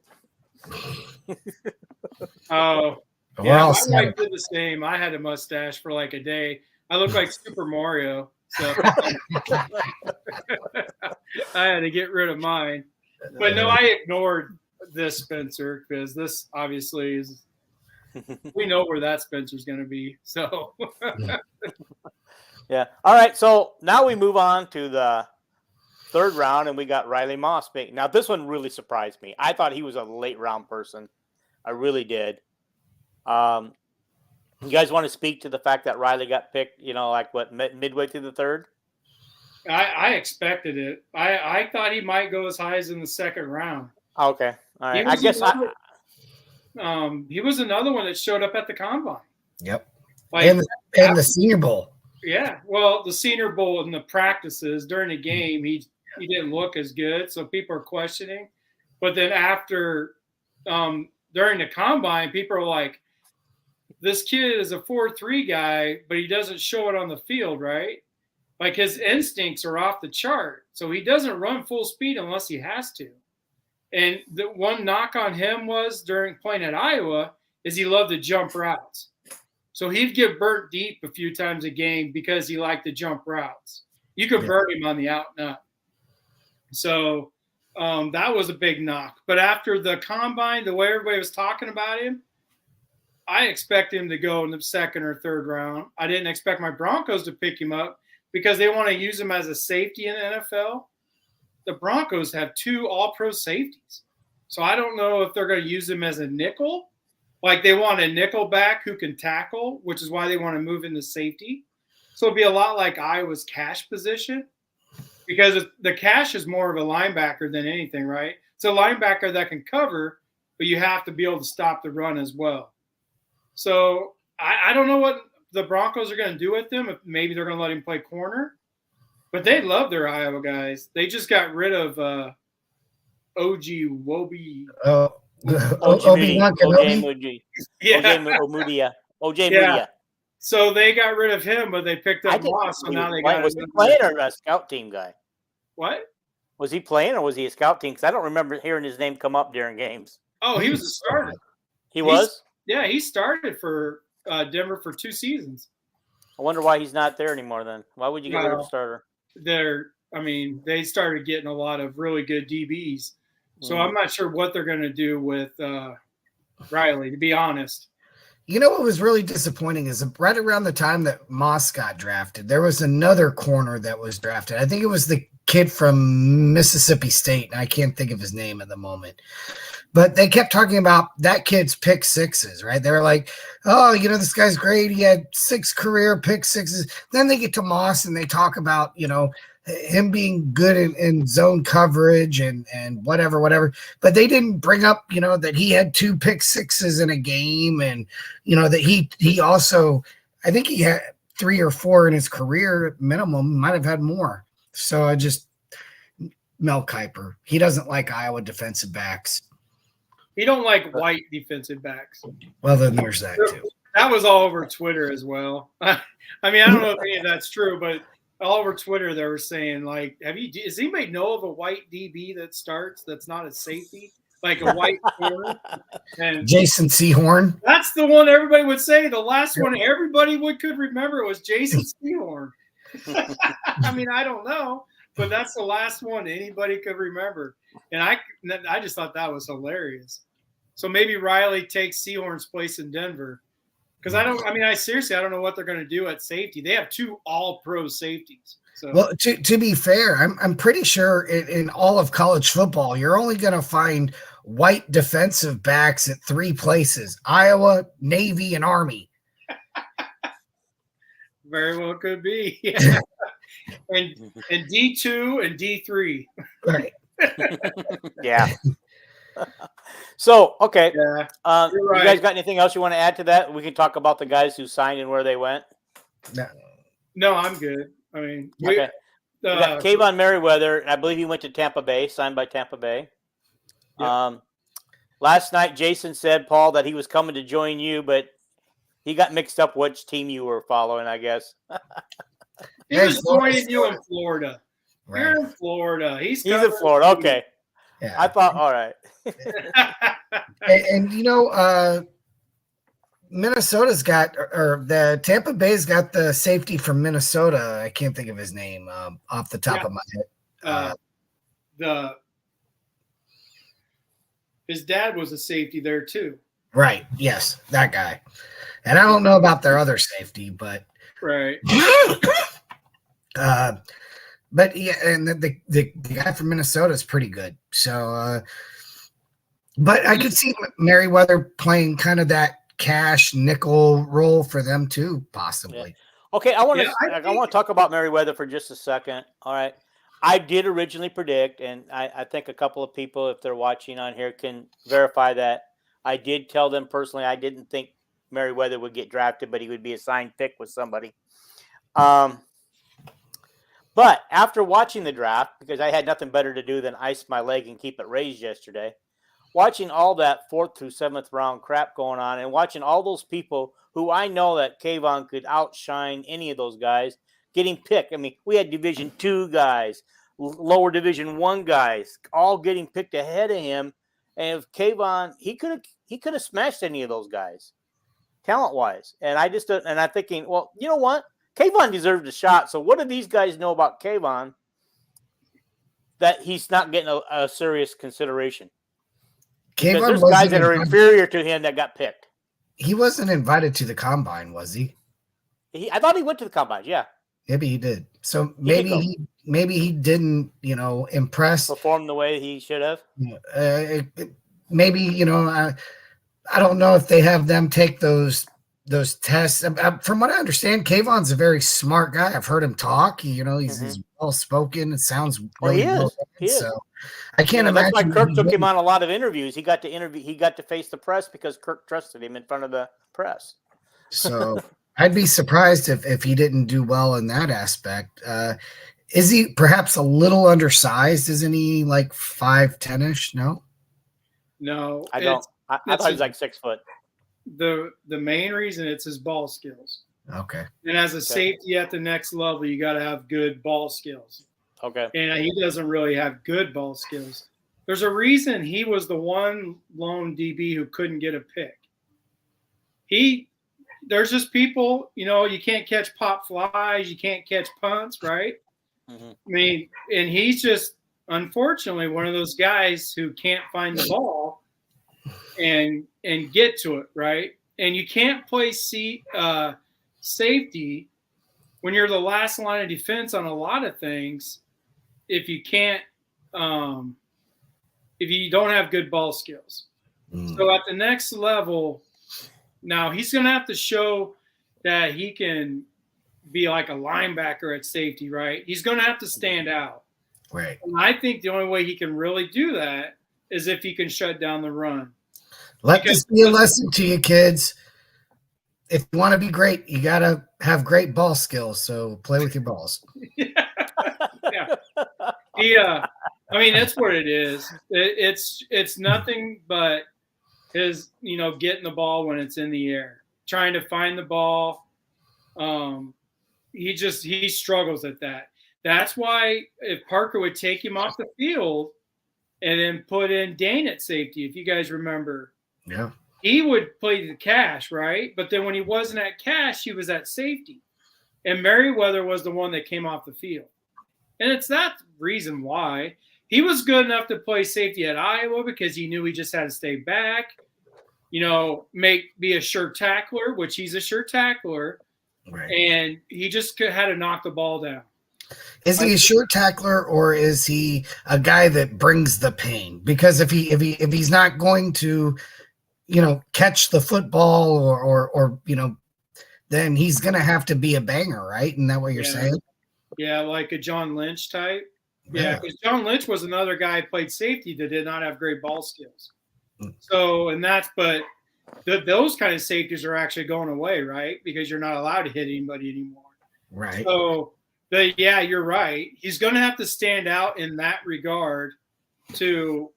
Oh, yeah, my wife did the same. I had a mustache for like a day. I looked like Super Mario, so I had to get rid of mine. But no, I ignored this Spencer because this obviously is. We know where that Spencer's going to be. So, yeah. All right. So now we move on to the third round, and we got Riley Moss. Now, this one really surprised me. I thought he was a late round person. I really did. You guys want to speak to the fact that Riley got picked, midway through the third? I expected it. I thought he might go as high as in the second round. Okay. All right. He was another one that showed up at the combine. Yep. And the Senior Bowl. Yeah. Well, the Senior Bowl and the practices during the game, he didn't look as good, so people are questioning. But then after during the combine, people are like, this kid is a 4.3 guy, but he doesn't show it on the field, right? Like his instincts are off the chart. So he doesn't run full speed unless he has to. And the one knock on him was during playing at Iowa is he loved to jump routes. So he'd get burnt deep a few times a game because he liked to jump routes. You could burn him on the out and up. So that was a big knock. But after the combine, the way everybody was talking about him, I expect him to go in the second or third round. I didn't expect my Broncos to pick him up because they want to use him as a safety in the NFL. The Broncos have 2 all-pro safeties. So I don't know if they're going to use him as a nickel. Like they want a nickel back who can tackle, which is why they want to move into safety. So it'll be a lot like Iowa's cash position because the cash is more of a linebacker than anything, right? It's a linebacker that can cover, but you have to be able to stop the run as well. So I don't know what the Broncos are going to do with him. If maybe they're going to let him play corner. But they love their Iowa guys. They just got rid of OG Wobie. Obi-Wan Kenobi. OJ. So they got rid of him, but they picked up Moss. So now they got. Was he playing or a scout team guy? What? Was he playing or was he a scout team? Because I don't remember hearing his name come up during games. Oh, he was a starter. He was? Yeah, he started for Denver for 2 seasons. I wonder why he's not there anymore then. Why would you get rid of a starter? They started getting a lot of really good DBs. So I'm not sure what they're going to do with Riley, to be honest. You know what was really disappointing is right around the time that Moss got drafted, there was another corner that was drafted. I think it was the kid from Mississippi State, and I can't think of his name at the moment. But they kept talking about that kid's pick sixes, right? They were like, oh, this guy's great. He had 6 career pick sixes. Then they get to Moss and they talk about, him being good in zone coverage and whatever. But they didn't bring up, that he had 2 pick sixes in a game and, that he also, I think he had 3 or 4 in his career minimum, might have had more. So Mel Kiper, he doesn't like Iowa defensive backs. He don't like white defensive backs. Well, then there's that too. That was all over Twitter as well. I mean, I don't know if any of that's true, but all over Twitter they were saying like, does anybody know of a white DB that starts that's not a safety, like a white corner? And Jason Sehorn. That's the one everybody would say. The last one everybody could remember was Jason Sehorn. I mean, I don't know, but that's the last one anybody could remember. And I just thought that was hilarious. So maybe Riley takes Sehorn's place in Denver. Because I seriously, I don't know what they're going to do at safety. They have 2 all-pro safeties. So. Well, to be fair, I'm pretty sure in all of college football, you're only going to find white defensive backs at 3 places: Iowa, Navy, and Army. Very well could be. Yeah. and D2 and D3. Right. Yeah. So, okay. Yeah, right. You guys got anything else you want to add to that? We can talk about the guys who signed and where they went. No, I'm good. I mean, okay. We got Kayvon Merriweather, and I believe he went to Tampa Bay, signed by Tampa Bay. Yep. Last night, Jason said, Paul, that he was coming to join you, but he got mixed up which team you were following, I guess. He was joining you in Florida. Right. You're in Florida. He's in Florida. Okay. Yeah. I thought, all right. and Minnesota's got, or the Tampa Bay's got the safety from Minnesota. I can't think of his name off the top of my head. His dad was a safety there too. Right. Yes, that guy. And I don't know about their other safety, but right. But yeah, and the guy from Minnesota is pretty good. So, but I could see Merriweather playing kind of that cash nickel role for them too, possibly. Yeah. Okay, I want to talk about Merriweather for just a second. All right, I did originally predict, and I think a couple of people, if they're watching on here, can verify that. I did tell them personally I didn't think Merriweather would get drafted, but he would be a signed pick with somebody. But after watching the draft, because I had nothing better to do than ice my leg and keep it raised yesterday, watching all that 4th through 7th round crap going on, and watching all those people who I know that Kayvon could outshine any of those guys getting picked. I mean, we had Division II guys, lower Division I guys, all getting picked ahead of him. And if Kayvon, he could have smashed any of those guys, talent wise. And I'm thinking, well, you know what? Kayvon deserved a shot. So what do these guys know about Kayvon that he's not getting a serious consideration? Because there's guys that are inferior to him that got picked. He wasn't invited to the combine, was he? I thought he went to the combine. Yeah, maybe he did. So maybe he didn't, impress, perform the way he should have. Maybe I don't know if they have them take those tests. From what I understand, Kayvon's a very smart guy. I've heard him talk. He's well spoken. It sounds really well. He is. So I can't imagine. That's why Kirk took him on a lot of interviews. He got to face the press because Kirk trusted him in front of the press. So I'd be surprised if he didn't do well in that aspect. Is he perhaps a little undersized? Isn't he like 5'10"-ish? No, I don't. I thought he was like 6 foot. The main reason it's his ball skills. Okay. And as a safety at the next level, you got to have good ball skills. Okay. And he doesn't really have good ball skills. There's a reason he was the one lone DB who couldn't get a pick. There's just people, you can't catch pop flies, you can't catch punts, right? Mm-hmm. I mean, and he's just unfortunately one of those guys who can't find the ball and get to it, right? And you can't play safety when you're the last line of defense on a lot of things if you can't if you don't have good ball skills. So at the next level, now he's going to have to show that he can be like a linebacker at safety, right? He's going to have to stand out. Right. And I think the only way he can really do that is if he can shut down the run. Let this be a lesson to you, kids. If you want to be great, you got to have great ball skills. So play with your balls. Yeah. I mean, that's what it is. It's nothing but his, getting the ball when it's in the air, trying to find the ball. He struggles at that. That's why if Parker would take him off the field and then put in Dane at safety, if you guys remember, he would play the cash, right? But then when he wasn't at cash, he was at safety. And Merriweather was the one that came off the field. And it's that reason why he was good enough to play safety at Iowa because he knew he just had to stay back, be a sure tackler, which he's a sure tackler. Right. And he just had to knock the ball down. Is he a sure tackler or is he a guy that brings the pain? Because if he's not going to, catch the football or then he's going to have to be a banger, right? Isn't that what you're saying? Yeah, like a John Lynch type. Yeah, because John Lynch was another guy who played safety that did not have great ball skills. So, those kind of safeties are actually going away, right? Because you're not allowed to hit anybody anymore. Right. So, you're right. He's going to have to stand out in that regard to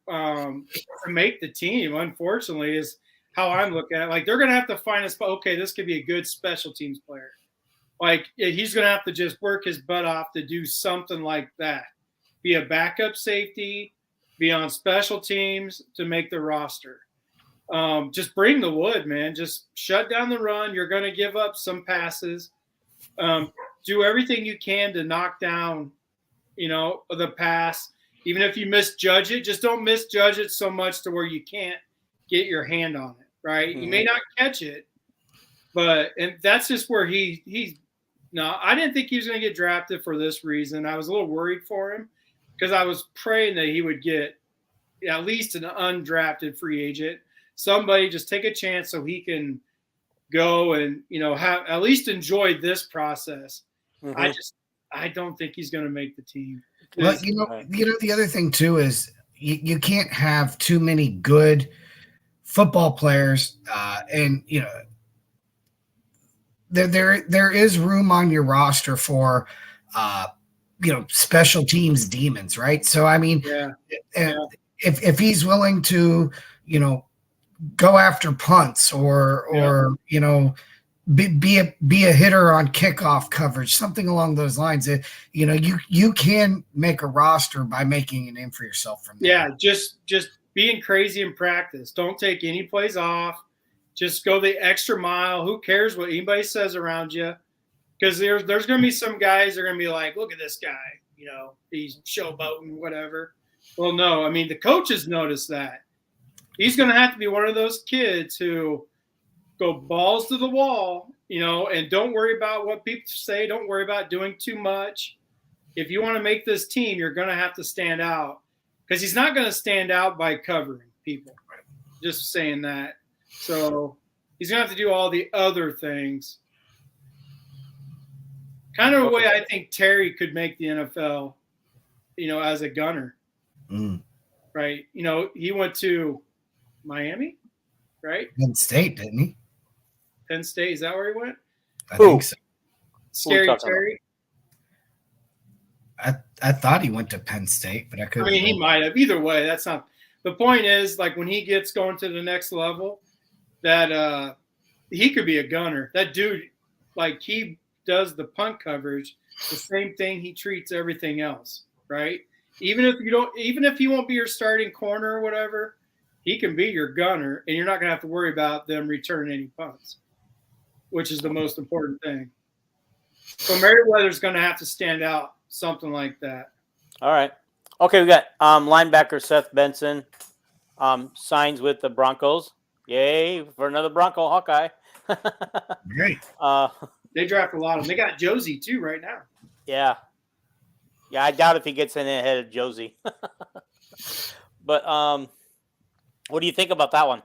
make the team, unfortunately, is how I'm looking at it. Like, they're going to have to find a spot. Okay, this could be a good special teams player. Like, he's going to have to just work his butt off to do something like that. Be a backup safety, be on special teams to make the roster. Just bring the wood, man. Just shut down the run. You're going to give up some passes. Do everything you can to knock down, the pass. Even if you misjudge it, just don't misjudge it so much to where you can't get your hand on it, right? Mm-hmm. You may not catch it, and that's just where no, I didn't think he was going to get drafted for this reason. I was a little worried for him because I was praying that he would get at least an undrafted free agent. Somebody just take a chance so he can go and, have at least enjoy this process. Mm-hmm. I don't think he's going to make the team. Well, the other thing too is you can't have too many good football players, and there is room on your roster for special teams demons, right? So I mean, if he's willing to go after punts or be a hitter on kickoff coverage, something along those lines. You can make a roster by making a name for yourself from there. Yeah, just being crazy in practice. Don't take any plays off. Just go the extra mile. Who cares what anybody says around you? Because there's going to be some guys that are going to be like, look at this guy, he's showboating, whatever. Well, no, I mean, the coaches notice that. He's going to have to be one of those kids who go balls to the wall, and don't worry about what people say. Don't worry about doing too much. If you want to make this team, you're going to have to stand out, because he's not going to stand out by covering people. Just saying that. So he's going to have to do all the other things. Kind of the way I think Terry could make the NFL, as a gunner. Right? He went to Miami, right? Penn State, didn't he? Penn State, is that where he went? I think so. Scary Terry? I thought he went to Penn State, but I couldn't. I mean, he might have. Either way, that's not – the point is, like, when he gets going to the next level, that he could be a gunner. That dude, like, he does the punt coverage the same thing he treats everything else, right? Even if he won't be your starting corner or whatever, he can be your gunner, and you're not going to have to worry about them returning any punts, which is the most important thing. So Merriweather's going to have to stand out, something like that. All right. Okay, we got linebacker Seth Benson signs with the Broncos. Yay for another Bronco Hawkeye. Great. They draft a lot of them. They got Josie too right now. Yeah. Yeah, I doubt if he gets in ahead of Josie. But what do you think about that one?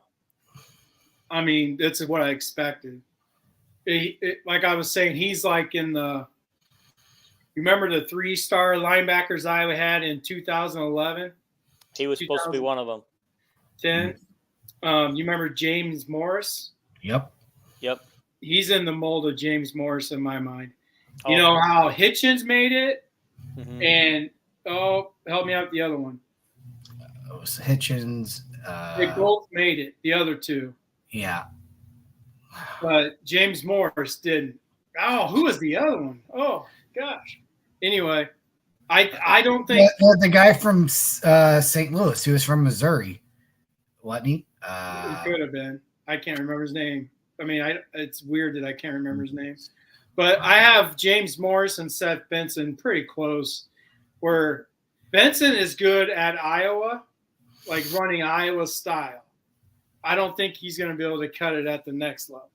I mean, that's what I expected. Like I was saying, he's like in the – remember the 3-star linebackers Iowa had in 2011? He was supposed to be one of them. 10. You remember James Morris? Yep. He's in the mold of James Morris in my mind. You know how Hitchens made it? Mm-hmm. And, help me out with the other one. It was Hitchens. They both made it, the other two. Yeah. But James Morris didn't. Oh, who was the other one? Oh, gosh. Anyway, I don't think – the guy from St. Louis, he was from Missouri, wasn't he? He could have been. I can't remember his name. I mean, it's weird that I can't remember his name. But I have James Morris and Seth Benson pretty close, where Benson is good at Iowa, like running Iowa style. I don't think he's going to be able to cut it at the next level.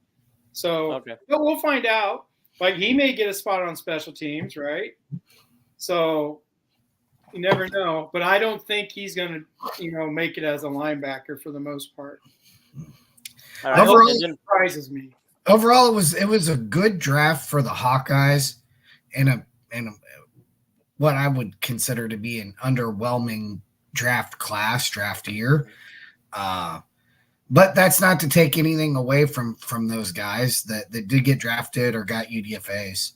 So But we'll find out. Like, he may get a spot on special teams, right? So you never know. But I don't think he's going to, make it as a linebacker for the most part. Right. Overall, it surprises me. Overall, it was a good draft for the Hawkeyes, and what I would consider to be an underwhelming draft year. But that's not to take anything away from those guys that did get drafted or got UDFAs.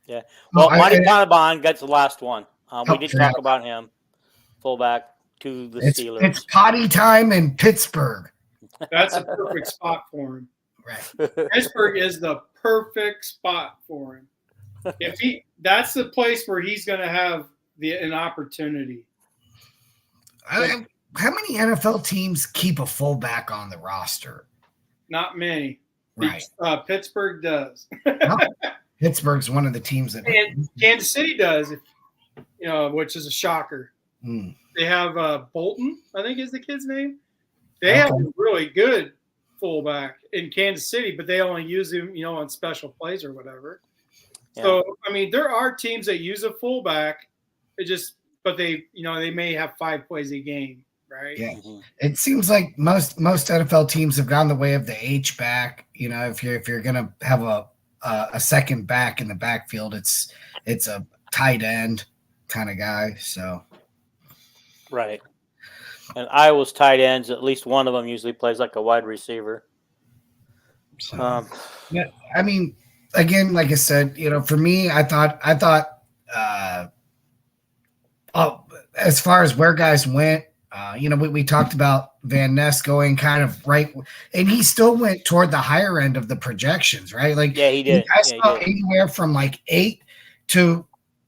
Yeah. Well, Monty Donovan gets the last one. We did talk about him, fullback to the Steelers. It's potty time in Pittsburgh. That's a perfect spot for him. Right. Pittsburgh is the perfect spot for him. That's the place where he's going to have an opportunity. How many NFL teams keep a fullback on the roster? Not many. Right. Pittsburgh does. No, Pittsburgh's one of the teams that. And Kansas City does, which is a shocker. They have Bolton, I think is the kid's name. They have a really good fullback in Kansas City, but they only use him, on special plays or whatever. Yeah. So, I mean, there are teams that use a fullback. But they may have 5 plays a game, right? Yeah. Mm-hmm. It seems like most NFL teams have gone the way of the H back. If you're gonna have a second back in the backfield, it's a tight end kind of guy. So, right. And Iowa's tight ends, at least one of them usually plays like a wide receiver. So, yeah, I mean, again, like I said, for me, I thought, as far as where guys went, we talked about Van Ness going kind of right, and he still went toward the higher end of the projections, right? Like, Yeah, he did. I saw anywhere from like 8 to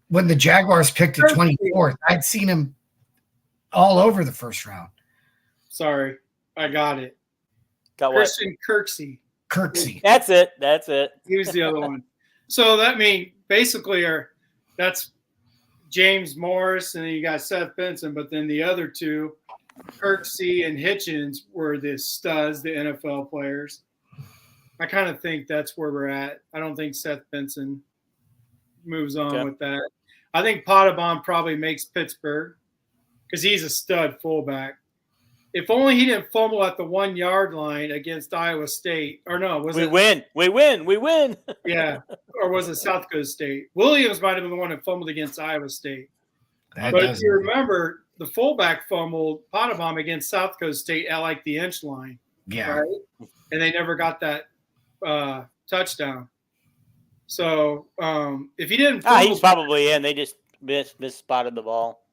when the Jaguars picked at 24th. I'd seen him all over the first round. Sorry, I got it. Got Christian Kirksey. That's it. He was the other one. So that means basically that's James Morris, and then you got Seth Benson, but then the other two, Kirksey and Hitchens, were the studs, the NFL players. I kind of think that's where we're at. I don't think Seth Benson moves on with that. I think Potabom probably makes Pittsburgh because he's a stud fullback. If only he didn't fumble at the 1 yard line against Iowa State. Or no, we win. Yeah. Or was it South Dakota State? Williams might have been the one that fumbled against Iowa State. But if you remember, the fullback fumbled Potabom against South Dakota State at like the inch line. Yeah. Right? And they never got that touchdown. So if he didn't fumble, he's probably in. They just misspotted the ball.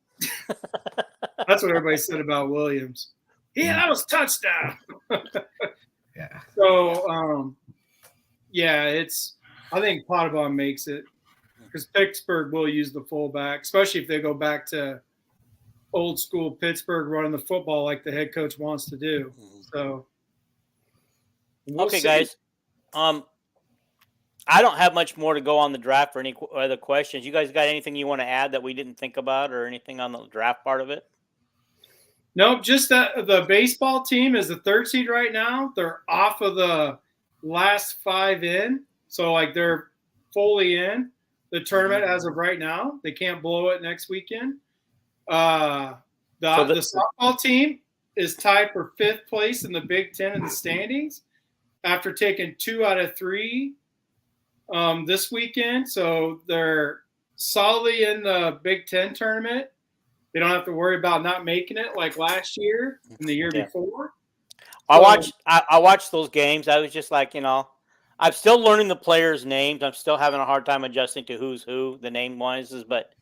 That's what everybody said about Williams. Yeah, that was touchdown. Yeah. So, I think Potabom makes it because Pittsburgh will use the fullback, especially if they go back to old school Pittsburgh running the football like the head coach wants to do. So, we'll see. Guys. I don't have much more to go on the draft or any other questions. You guys got anything you want to add that we didn't think about or anything on the draft part of it? Nope, just that the baseball team is the 3rd seed right now. They're off of the last 5 in. So, like, they're fully in the tournament as of right now. They can't blow it next weekend. The softball team is tied for 5th place in the Big Ten in the standings after taking 2 out of 3 this weekend. So, they're solidly in the Big Ten tournament. They don't have to worry about not making it like last year and the year before. I watched those games. I was just like, I'm still learning the players' names. I'm still having a hard time adjusting to who's who, the name-wise. But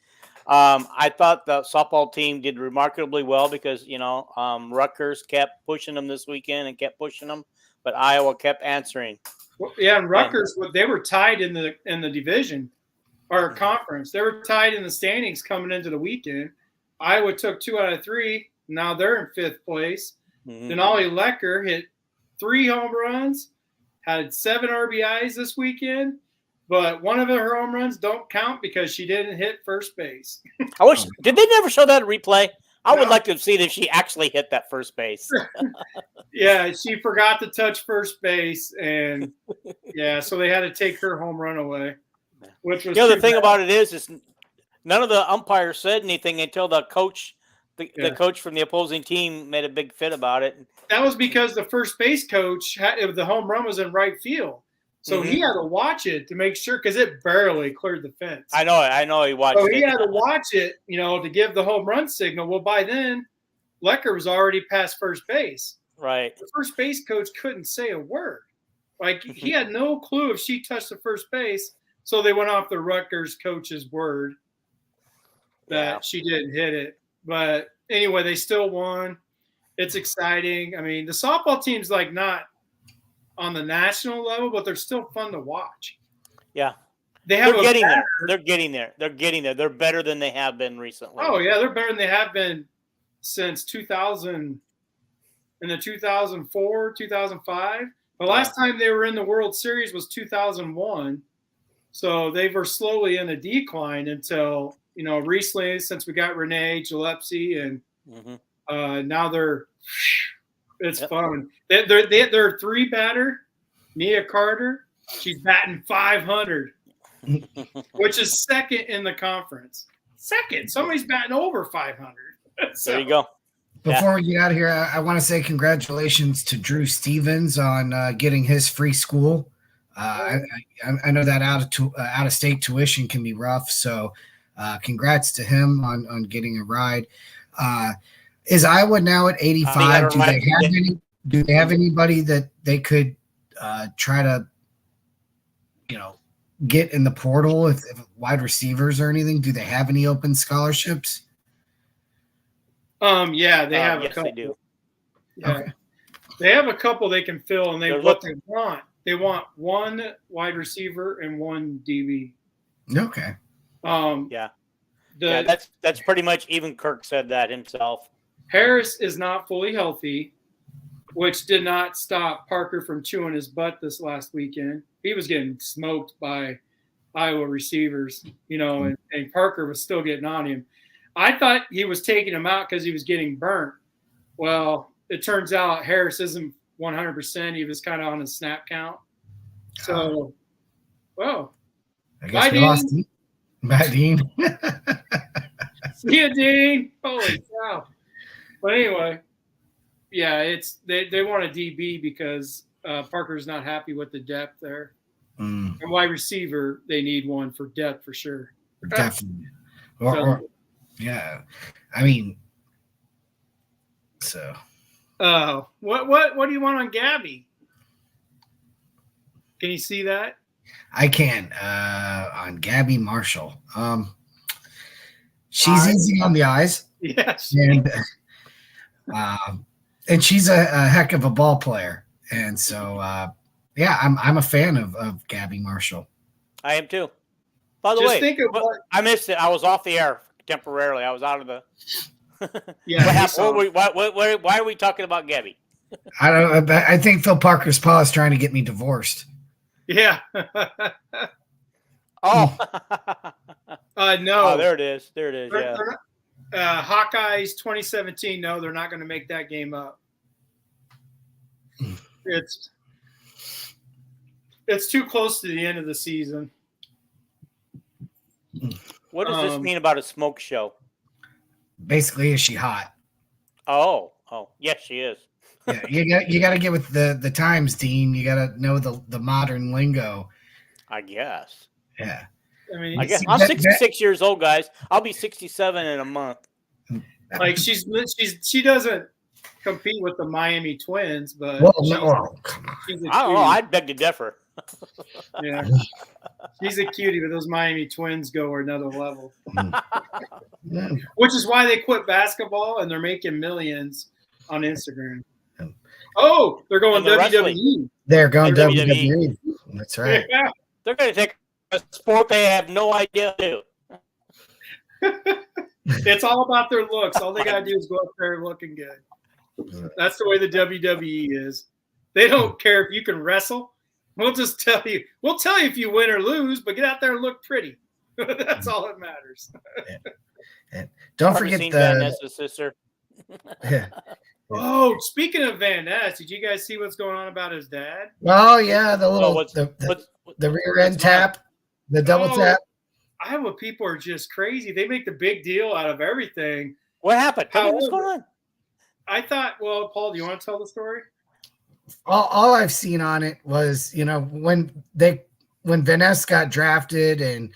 I thought the softball team did remarkably well because, Rutgers kept pushing them this weekend and kept pushing them, but Iowa kept answering. Well, yeah, and Rutgers, they were tied in the division or conference. They were tied in the standings coming into the weekend. Iowa took 2 out of 3. Now they're in 5th place. Denali Lecker hit 3 home runs, had 7 RBIs this weekend, but one of her home runs don't count because she didn't hit first base. Did they never show that replay? I would like to have seen if she actually hit that first base. Yeah, she forgot to touch first base, and so they had to take her home run away. Which was the thing about it is none of the umpires said anything until the coach, the coach from the opposing team, made a big fit about it. That was because the first base coach the home run was in right field, so he had to watch it to make sure because it barely cleared the fence. I know he watched it. So he had to watch it, to give the home run signal. Well, by then, Lecker was already past first base. Right. The first base coach couldn't say a word. Like he had no clue if she touched the first base, so they went off the Rutgers coach's word that she didn't hit it. But anyway, they still won. It's exciting. I mean, the softball team's like not on the national level, but they're still fun to watch. Yeah. They're getting there. They're getting there. They're better than they have been recently. Oh, yeah. They're better than they have been since 2000, in the 2004, 2005. The last time they were in the World Series was 2001. So they were slowly in a decline until – recently, since we got Renee Gillespie, and now it's fun. They're 3-batter, Nia Carter. She's batting 500, which is 2nd in the conference. 2nd. Somebody's batting over 500. So, there you go. Before we get out of here, I want to say congratulations to Drew Stevens on getting his free school. I know that out of state tuition can be rough, so. Congrats to him on getting a ride. Is Iowa now at 85? Do they have anybody that they could try to, get in the portal if wide receivers or anything? Do they have any open scholarships? Yeah, they have a couple. They do. Yeah. Okay. They have a couple they can fill, and they want. They want one wide receiver and one DB. Okay. Yeah. That's pretty much, even Kirk said that himself. Harris is not fully healthy, which did not stop Parker from chewing his butt this last weekend. He was getting smoked by Iowa receivers, and Parker was still getting on him. I thought he was taking him out because he was getting burnt. Well, it turns out Harris isn't 100%. He was kind of on a snap count. So, well, I guess we lost Dean. Bye, Dean. See ya, Dean. Holy cow. But anyway, yeah, they want a DB because Parker's not happy with the depth there. And wide receiver, they need one for depth for sure. Definitely. Yeah. I mean, so. What do you want on Gabby? Can you see that? I can. On Gabby Marshall. She's easy on the eyes. Yes. And she's a heck of a ball player. And so I'm a fan of Gabby Marshall. I am too. By the way, I missed it. I was off the air temporarily. I was out of the. Yeah. Why are we talking about Gabby? I don't know. I think Phil Parker's pa is trying to get me divorced. Yeah. Oh. No. Oh, there it is. Yeah. Hawkeyes 2017. No, they're not going to make that game up. It's too close to the end of the season. What does this mean about a smoke show? Basically, is she hot? Oh, yes, she is. Yeah, you got to get with the times, Dean. You got to know the modern lingo. I guess. Yeah. I mean, I'm 66 years old, guys. I'll be 67 in a month. Like she doesn't compete with the Miami Twins, but come on. she's a I don't know. cutie. I'd beg to differ. Yeah, she's a cutie, but those Miami Twins go another level. Which is why they quit basketball and they're making millions on Instagram. Oh, they're going WWE. They're going WWE. That's right. Yeah. They're going to take a sport they have no idea to do. It's all about their looks. All they got to do is go up there looking good. That's the way the WWE is. They don't care if you can wrestle. We'll just tell you. We'll tell you if you win or lose, but get out there and look pretty. That's all that matters. And don't forget Van Ness's sister. Yeah. Oh, speaking of Van Ness, did you guys see what's going on about his dad? Oh yeah, the little the rear end tap, the double tap. Iowa people are just crazy. They make the big deal out of everything. What happened? What's going on? I thought, well, Paul, do you want to tell the story? All I've seen on it was, when Van Ness got drafted and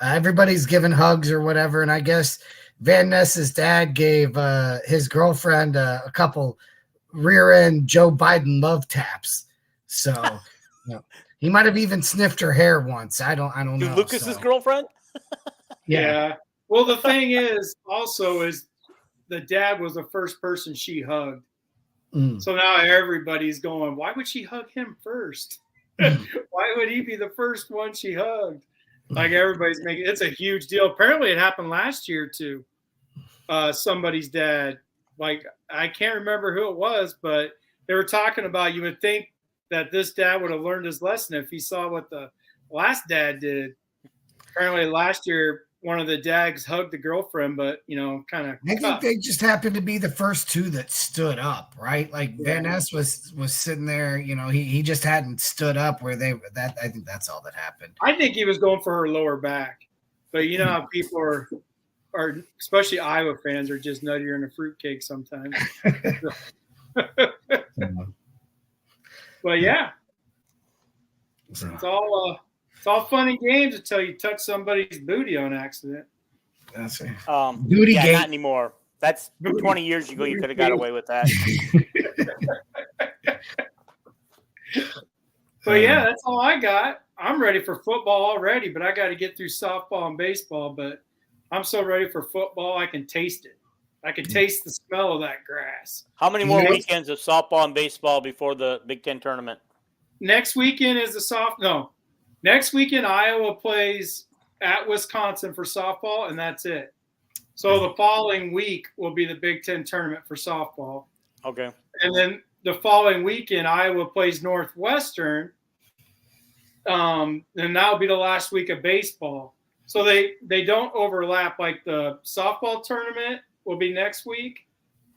everybody's giving hugs or whatever, and I guess Van Ness's dad gave his girlfriend a couple rear end Joe Biden love taps. So he might have even sniffed her hair once. I don't know. Lucas's girlfriend? Yeah. Well, the thing is the dad was the first person she hugged. So now everybody's going, why would she hug him first? Why would he be the first one she hugged? Like everybody's making it's a huge deal. Apparently it happened last year too. Somebody's dad, like I can't remember who it was, but they were talking about you would think that this dad would have learned his lesson if he saw what the last dad did. Apparently last year one of the dads hugged the girlfriend, but kind of. I think they just happened to be the first two that stood up, right? Like Van Ness was sitting there, he just hadn't stood up where I think that's all that happened. I think he was going for her lower back, but you know how people are especially Iowa fans are just nuttier than a fruitcake sometimes. But yeah, it's all fun and games until you touch somebody's booty on accident. That's it. Booty gate. Not anymore. That's 20 years ago. You could have got away with that. But yeah, that's all I got. I'm ready for football already, but I got to get through softball and baseball. But I'm so ready for football, I can taste it. I can taste the smell of that grass. How many more weekends of softball and baseball before the Big Ten tournament? Next weekend is next weekend Iowa plays at Wisconsin for softball, and that's it. So the following week will be the Big Ten tournament for softball. Okay. And then the following weekend, Iowa plays Northwestern, and that'll be the last week of baseball. So they don't overlap. Like the softball tournament will be next week,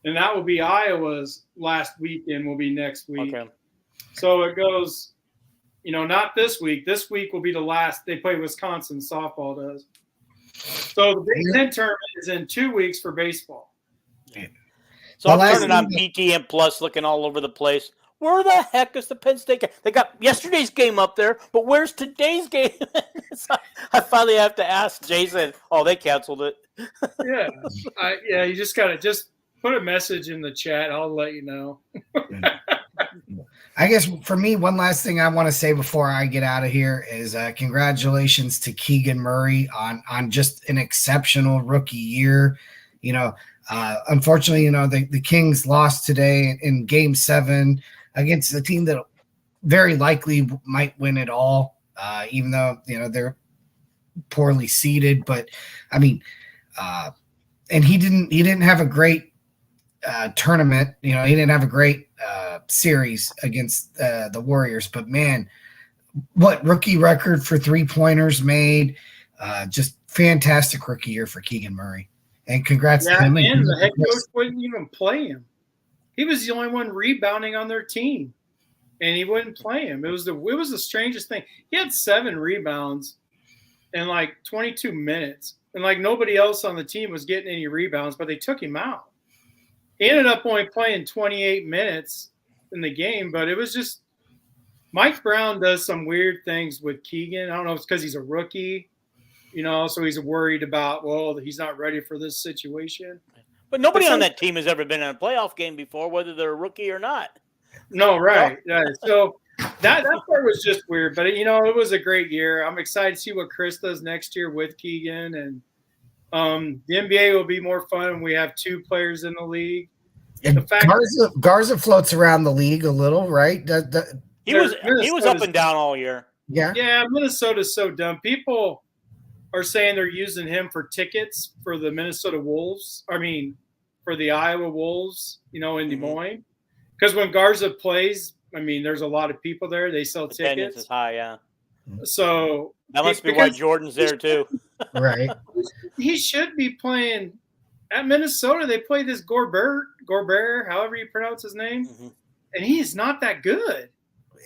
and that will be Iowa's last weekend will be next week. Okay. So it goes, not this week. This week will be the last. They play Wisconsin, softball does. So the Big Ten tournament is in 2 weeks for baseball. So I'm turning on PTN Plus, looking all over the place. Where the heck is the Penn State game? They got yesterday's game up there, but where's today's game? So I finally have to ask Jason. Oh, they canceled it. You just gotta put a message in the chat. I'll let you know. I guess for me, one last thing I want to say before I get out of here is congratulations to Keegan Murray on just an exceptional rookie year. Unfortunately, the Kings lost today in Game 7 against a team that very likely might win it all, even though they're poorly seeded. But I mean, and he didn't have a great tournament. He didn't have a great series against the Warriors. But man, what rookie record for 3-pointers made! Just fantastic rookie year for Keegan Murray. And congrats to him. And the head coach wouldn't even play him. He was the only one rebounding on their team, and he wouldn't play him. It was the strangest thing. He had 7 rebounds in like 22 minutes, and like nobody else on the team was getting any rebounds, but they took him out. He ended up only playing 28 minutes in the game, but it was just Mike Brown does some weird things with Keegan. I don't know if it's because he's a rookie. So he's worried about, he's not ready for this situation. But nobody on that team has ever been in a playoff game before, whether they're a rookie or not. No, right. Yeah. So that part was just weird. But, it was a great year. I'm excited to see what Chris does next year with Keegan. And the NBA will be more fun when we have 2 players in the league. And Garza floats around the league a little, right? He was up and down all year. Yeah. Yeah, Minnesota's so dumb. People are saying they're using him for tickets for the Minnesota Wolves. I mean, for the Iowa Wolves, in Des Moines. Because when Garza plays, there's a lot of people there. They sell tickets. Attendance is high, yeah. So that must be why Jordan's there too. Right. He should be playing at Minnesota. They play this Gorbert, however you pronounce his name, and he is not that good.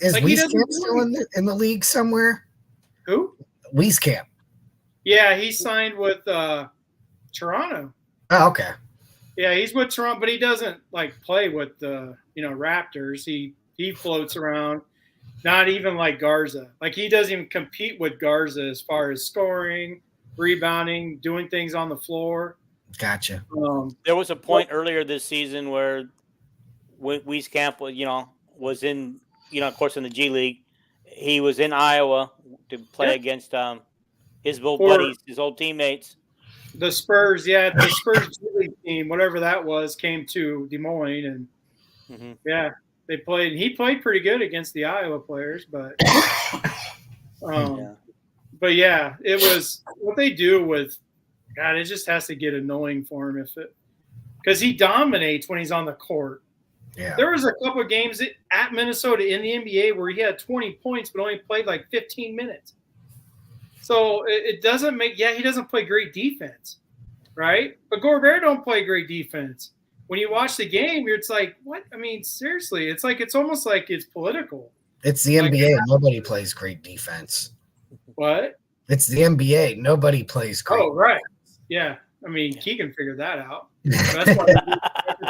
Is Wieskamp still in the league somewhere? Who? Wieskamp. Yeah, he signed with Toronto. Oh, okay. Yeah, he's with Toronto, but he doesn't play with the Raptors. He floats around, not even like Garza. He doesn't even compete with Garza as far as scoring, rebounding, doing things on the floor. Gotcha. There was a point earlier this season where Wieskamp was in of course in the G League. He was in Iowa to play against his old buddies, his old teammates. The Spurs, the Spurs G League team, whatever that was, came to Des Moines, and they played. He played pretty good against the Iowa players, but it was what they do with. God, it just has to get annoying for him because he dominates when he's on the court. Yeah, there was a couple of games at Minnesota in the NBA where he had 20 points but only played 15 minutes. So it doesn't make – he doesn't play great defense, right? But Gorbert don't play great defense. When you watch the game, it's like, what? Seriously, it's it's almost like it's political. It's the NBA. Nobody plays great defense. What? It's the NBA. Nobody plays great. Oh, right. Yeah. Keegan figured that out. That's why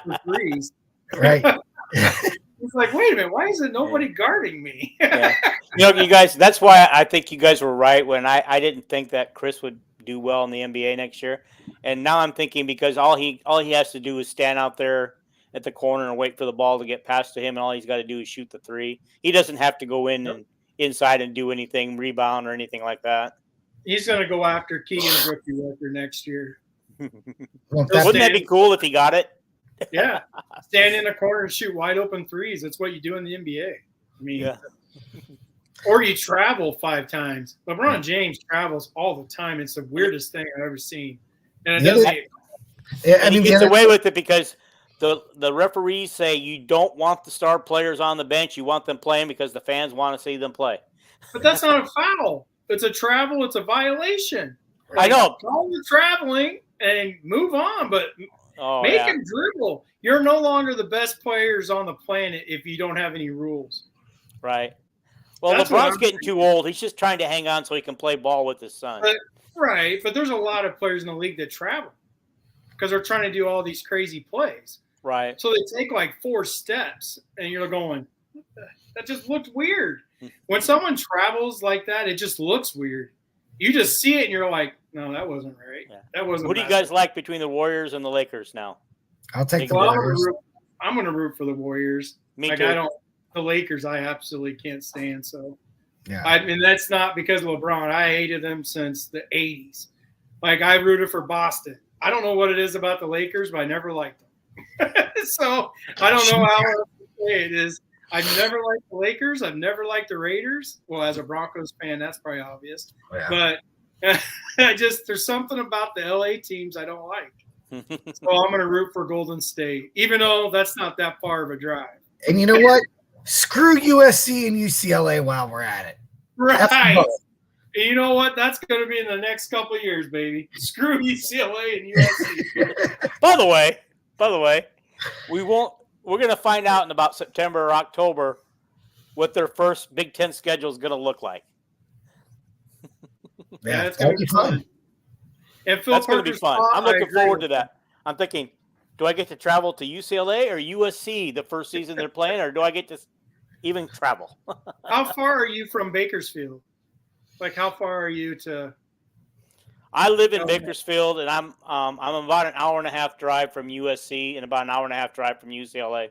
he threes. Right. He's like, wait a minute, why isn't nobody guarding me? You guys, that's why I think you guys were right when I didn't think that Chris would do well in the NBA next year. And now I'm thinking because all he has to do is stand out there at the corner and wait for the ball to get passed to him, and all he's got to do is shoot the 3. He doesn't have to go in and inside and do anything, rebound or anything like that. He's going to go after Keegan's rookie record next year. Won't Those that Wouldn't that be cool if he got it? Yeah, stand in the corner and shoot wide open threes. That's what you do in the NBA. I mean, Yeah. or you travel 5 times. LeBron James travels all the time. It's the weirdest thing I've ever seen, and it Yeah, doesn't. And he gets away with it because the referees say you don't want the star players on the bench. You want them playing because the fans want to see them play. But that's not a foul. It's a travel. It's a violation. I know. Call the traveling and move on, but Oh, make yeah. him dribble. You're no longer the best players on the planet if you don't have any rules. Right. Well, That's what LeBron's I'm getting too old. He's just trying to hang on so he can play ball with his son. Right, but there's a lot of players in the league that travel because they're trying to do all these crazy plays. Right. So they take like 4 steps, and you're going, that just looks weird. When someone travels like that, it just looks weird. You just see it, and you're like, no, that wasn't right. Yeah. That wasn't. Who do you guys like between the Warriors and the Lakers now? I'll take the Well, Warriors. I'm going to root for the Warriors. Me like too. The Lakers, I absolutely can't stand. So, Yeah. I mean, that's not because of LeBron. I hated them since the '80s. Like I rooted for Boston. I don't know what it is about the Lakers, but I never liked them. So I don't know how else to say it is. I've never liked the Lakers. I've never liked the Raiders. Well, as a Broncos fan, that's probably obvious. Yeah. But there's something about the LA teams I don't like. So I'm going to root for Golden State, even though that's not that far of a drive. And you know what? Screw USC and UCLA while we're at it. Right. And you know what? That's going to be in the next couple of years, baby. Screw UCLA and USC. By the way, we're going to find out in about September or October what their first Big Ten schedule is going to look like. Yeah, it's that'll going to be be fun. And Phil That's going to be Parker's fun. thought, I'm I looking agree forward with to that. I'm thinking, do I get to travel to UCLA or USC the first season they're playing, or do I get to even travel? How far are you from Bakersfield? Like, how far are you to? I live in Bakersfield, and I'm about an hour and a half drive from USC and about an hour and a half drive from UCLA.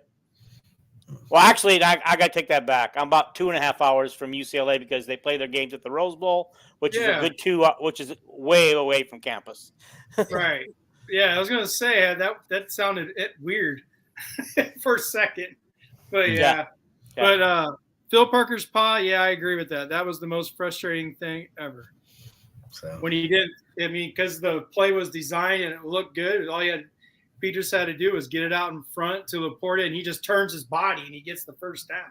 Well, actually, I got to take that back. I'm about 2.5 hours from UCLA because they play their games at the Rose Bowl, which is a good which is way away from campus. Right. Yeah, I was gonna say that sounded weird for a second, but yeah. But Phil Parker's paw, yeah, I agree with that. That was the most frustrating thing ever. So When he didn't, I mean, because the play was designed and it looked good. All Peters had to do was get it out in front to Laporta, and he just turns his body and he gets the first down.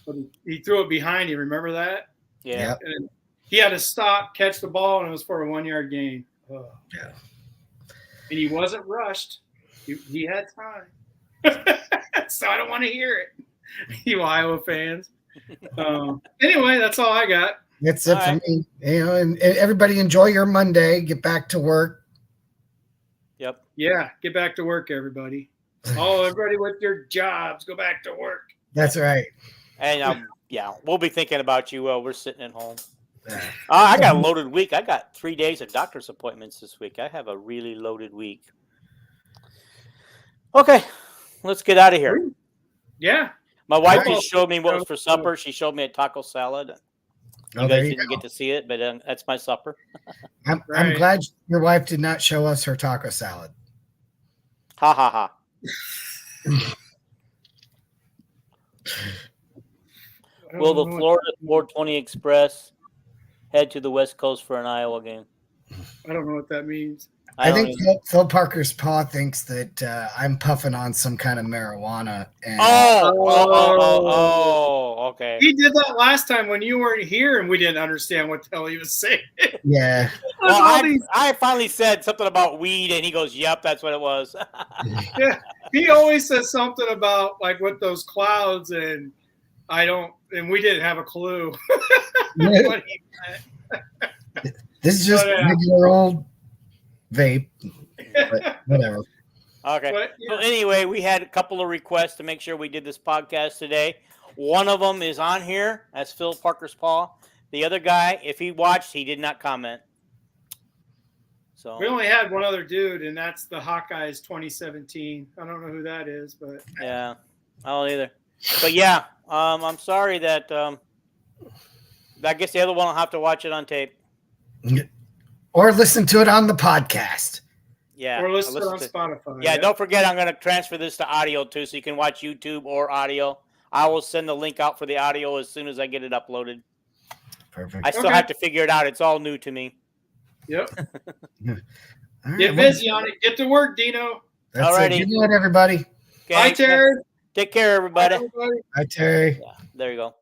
But he threw it behind him. Remember that? Yeah. And he had to stop, catch the ball, and it was for a 1-yard gain. Oh. Yeah. And he wasn't rushed. He had time. So I don't want to hear it, you Iowa fans. Anyway, that's all I got. That's it for me. You know, and everybody enjoy your Monday. Get back to work. Yep. Yeah, get back to work, everybody. Everybody with their jobs, go back to work. That's right. And we'll be thinking about you while we're sitting at home. Yeah. I got a loaded week. I got 3 days of doctor's appointments this week. I have a really loaded week. Okay, let's get out of here. Yeah. My wife just showed me what was for supper. She showed me a taco salad. You guys didn't get to see it, but that's my supper. I'm glad your wife did not show us her taco salad. Ha ha ha. Will the Florida 420 Express head to the West Coast for an Iowa game? I don't know what that means. I think Phil Parker's paw thinks that I'm puffing on some kind of marijuana. And okay. He did that last time when you weren't here and we didn't understand what the hell he was saying. Yeah. Well, I finally said something about weed, and he goes, "Yep, that's what it was." Yeah, he always says something about like with those clouds, and we didn't have a clue. What he meant. This is just regular old vape, but whatever. Okay. But, So anyway, we had a couple of requests to make sure we did this podcast today. One of them is on here. That's Phil Parker's paw. The other guy, if he watched, he did not comment. So we only had one other dude, and that's the Hawkeyes 2017. I don't know who that is, but yeah, I don't either. But yeah, I'm sorry that. I guess the other one will have to watch it on tape. Or listen to it on the podcast. Yeah. Or listen on Spotify. Yeah, don't forget, I'm going to transfer this to audio too, so you can watch YouTube or audio. I will send the link out for the audio as soon as I get it uploaded. Perfect. I still have to figure it out. It's all new to me. Yep. Right, Get busy on it. Get to work, Dino. That's Alrighty. it. Good night, everybody. Bye, Terry. Take care, everybody. Bye, everybody. Bye, Terry. Yeah, there you go.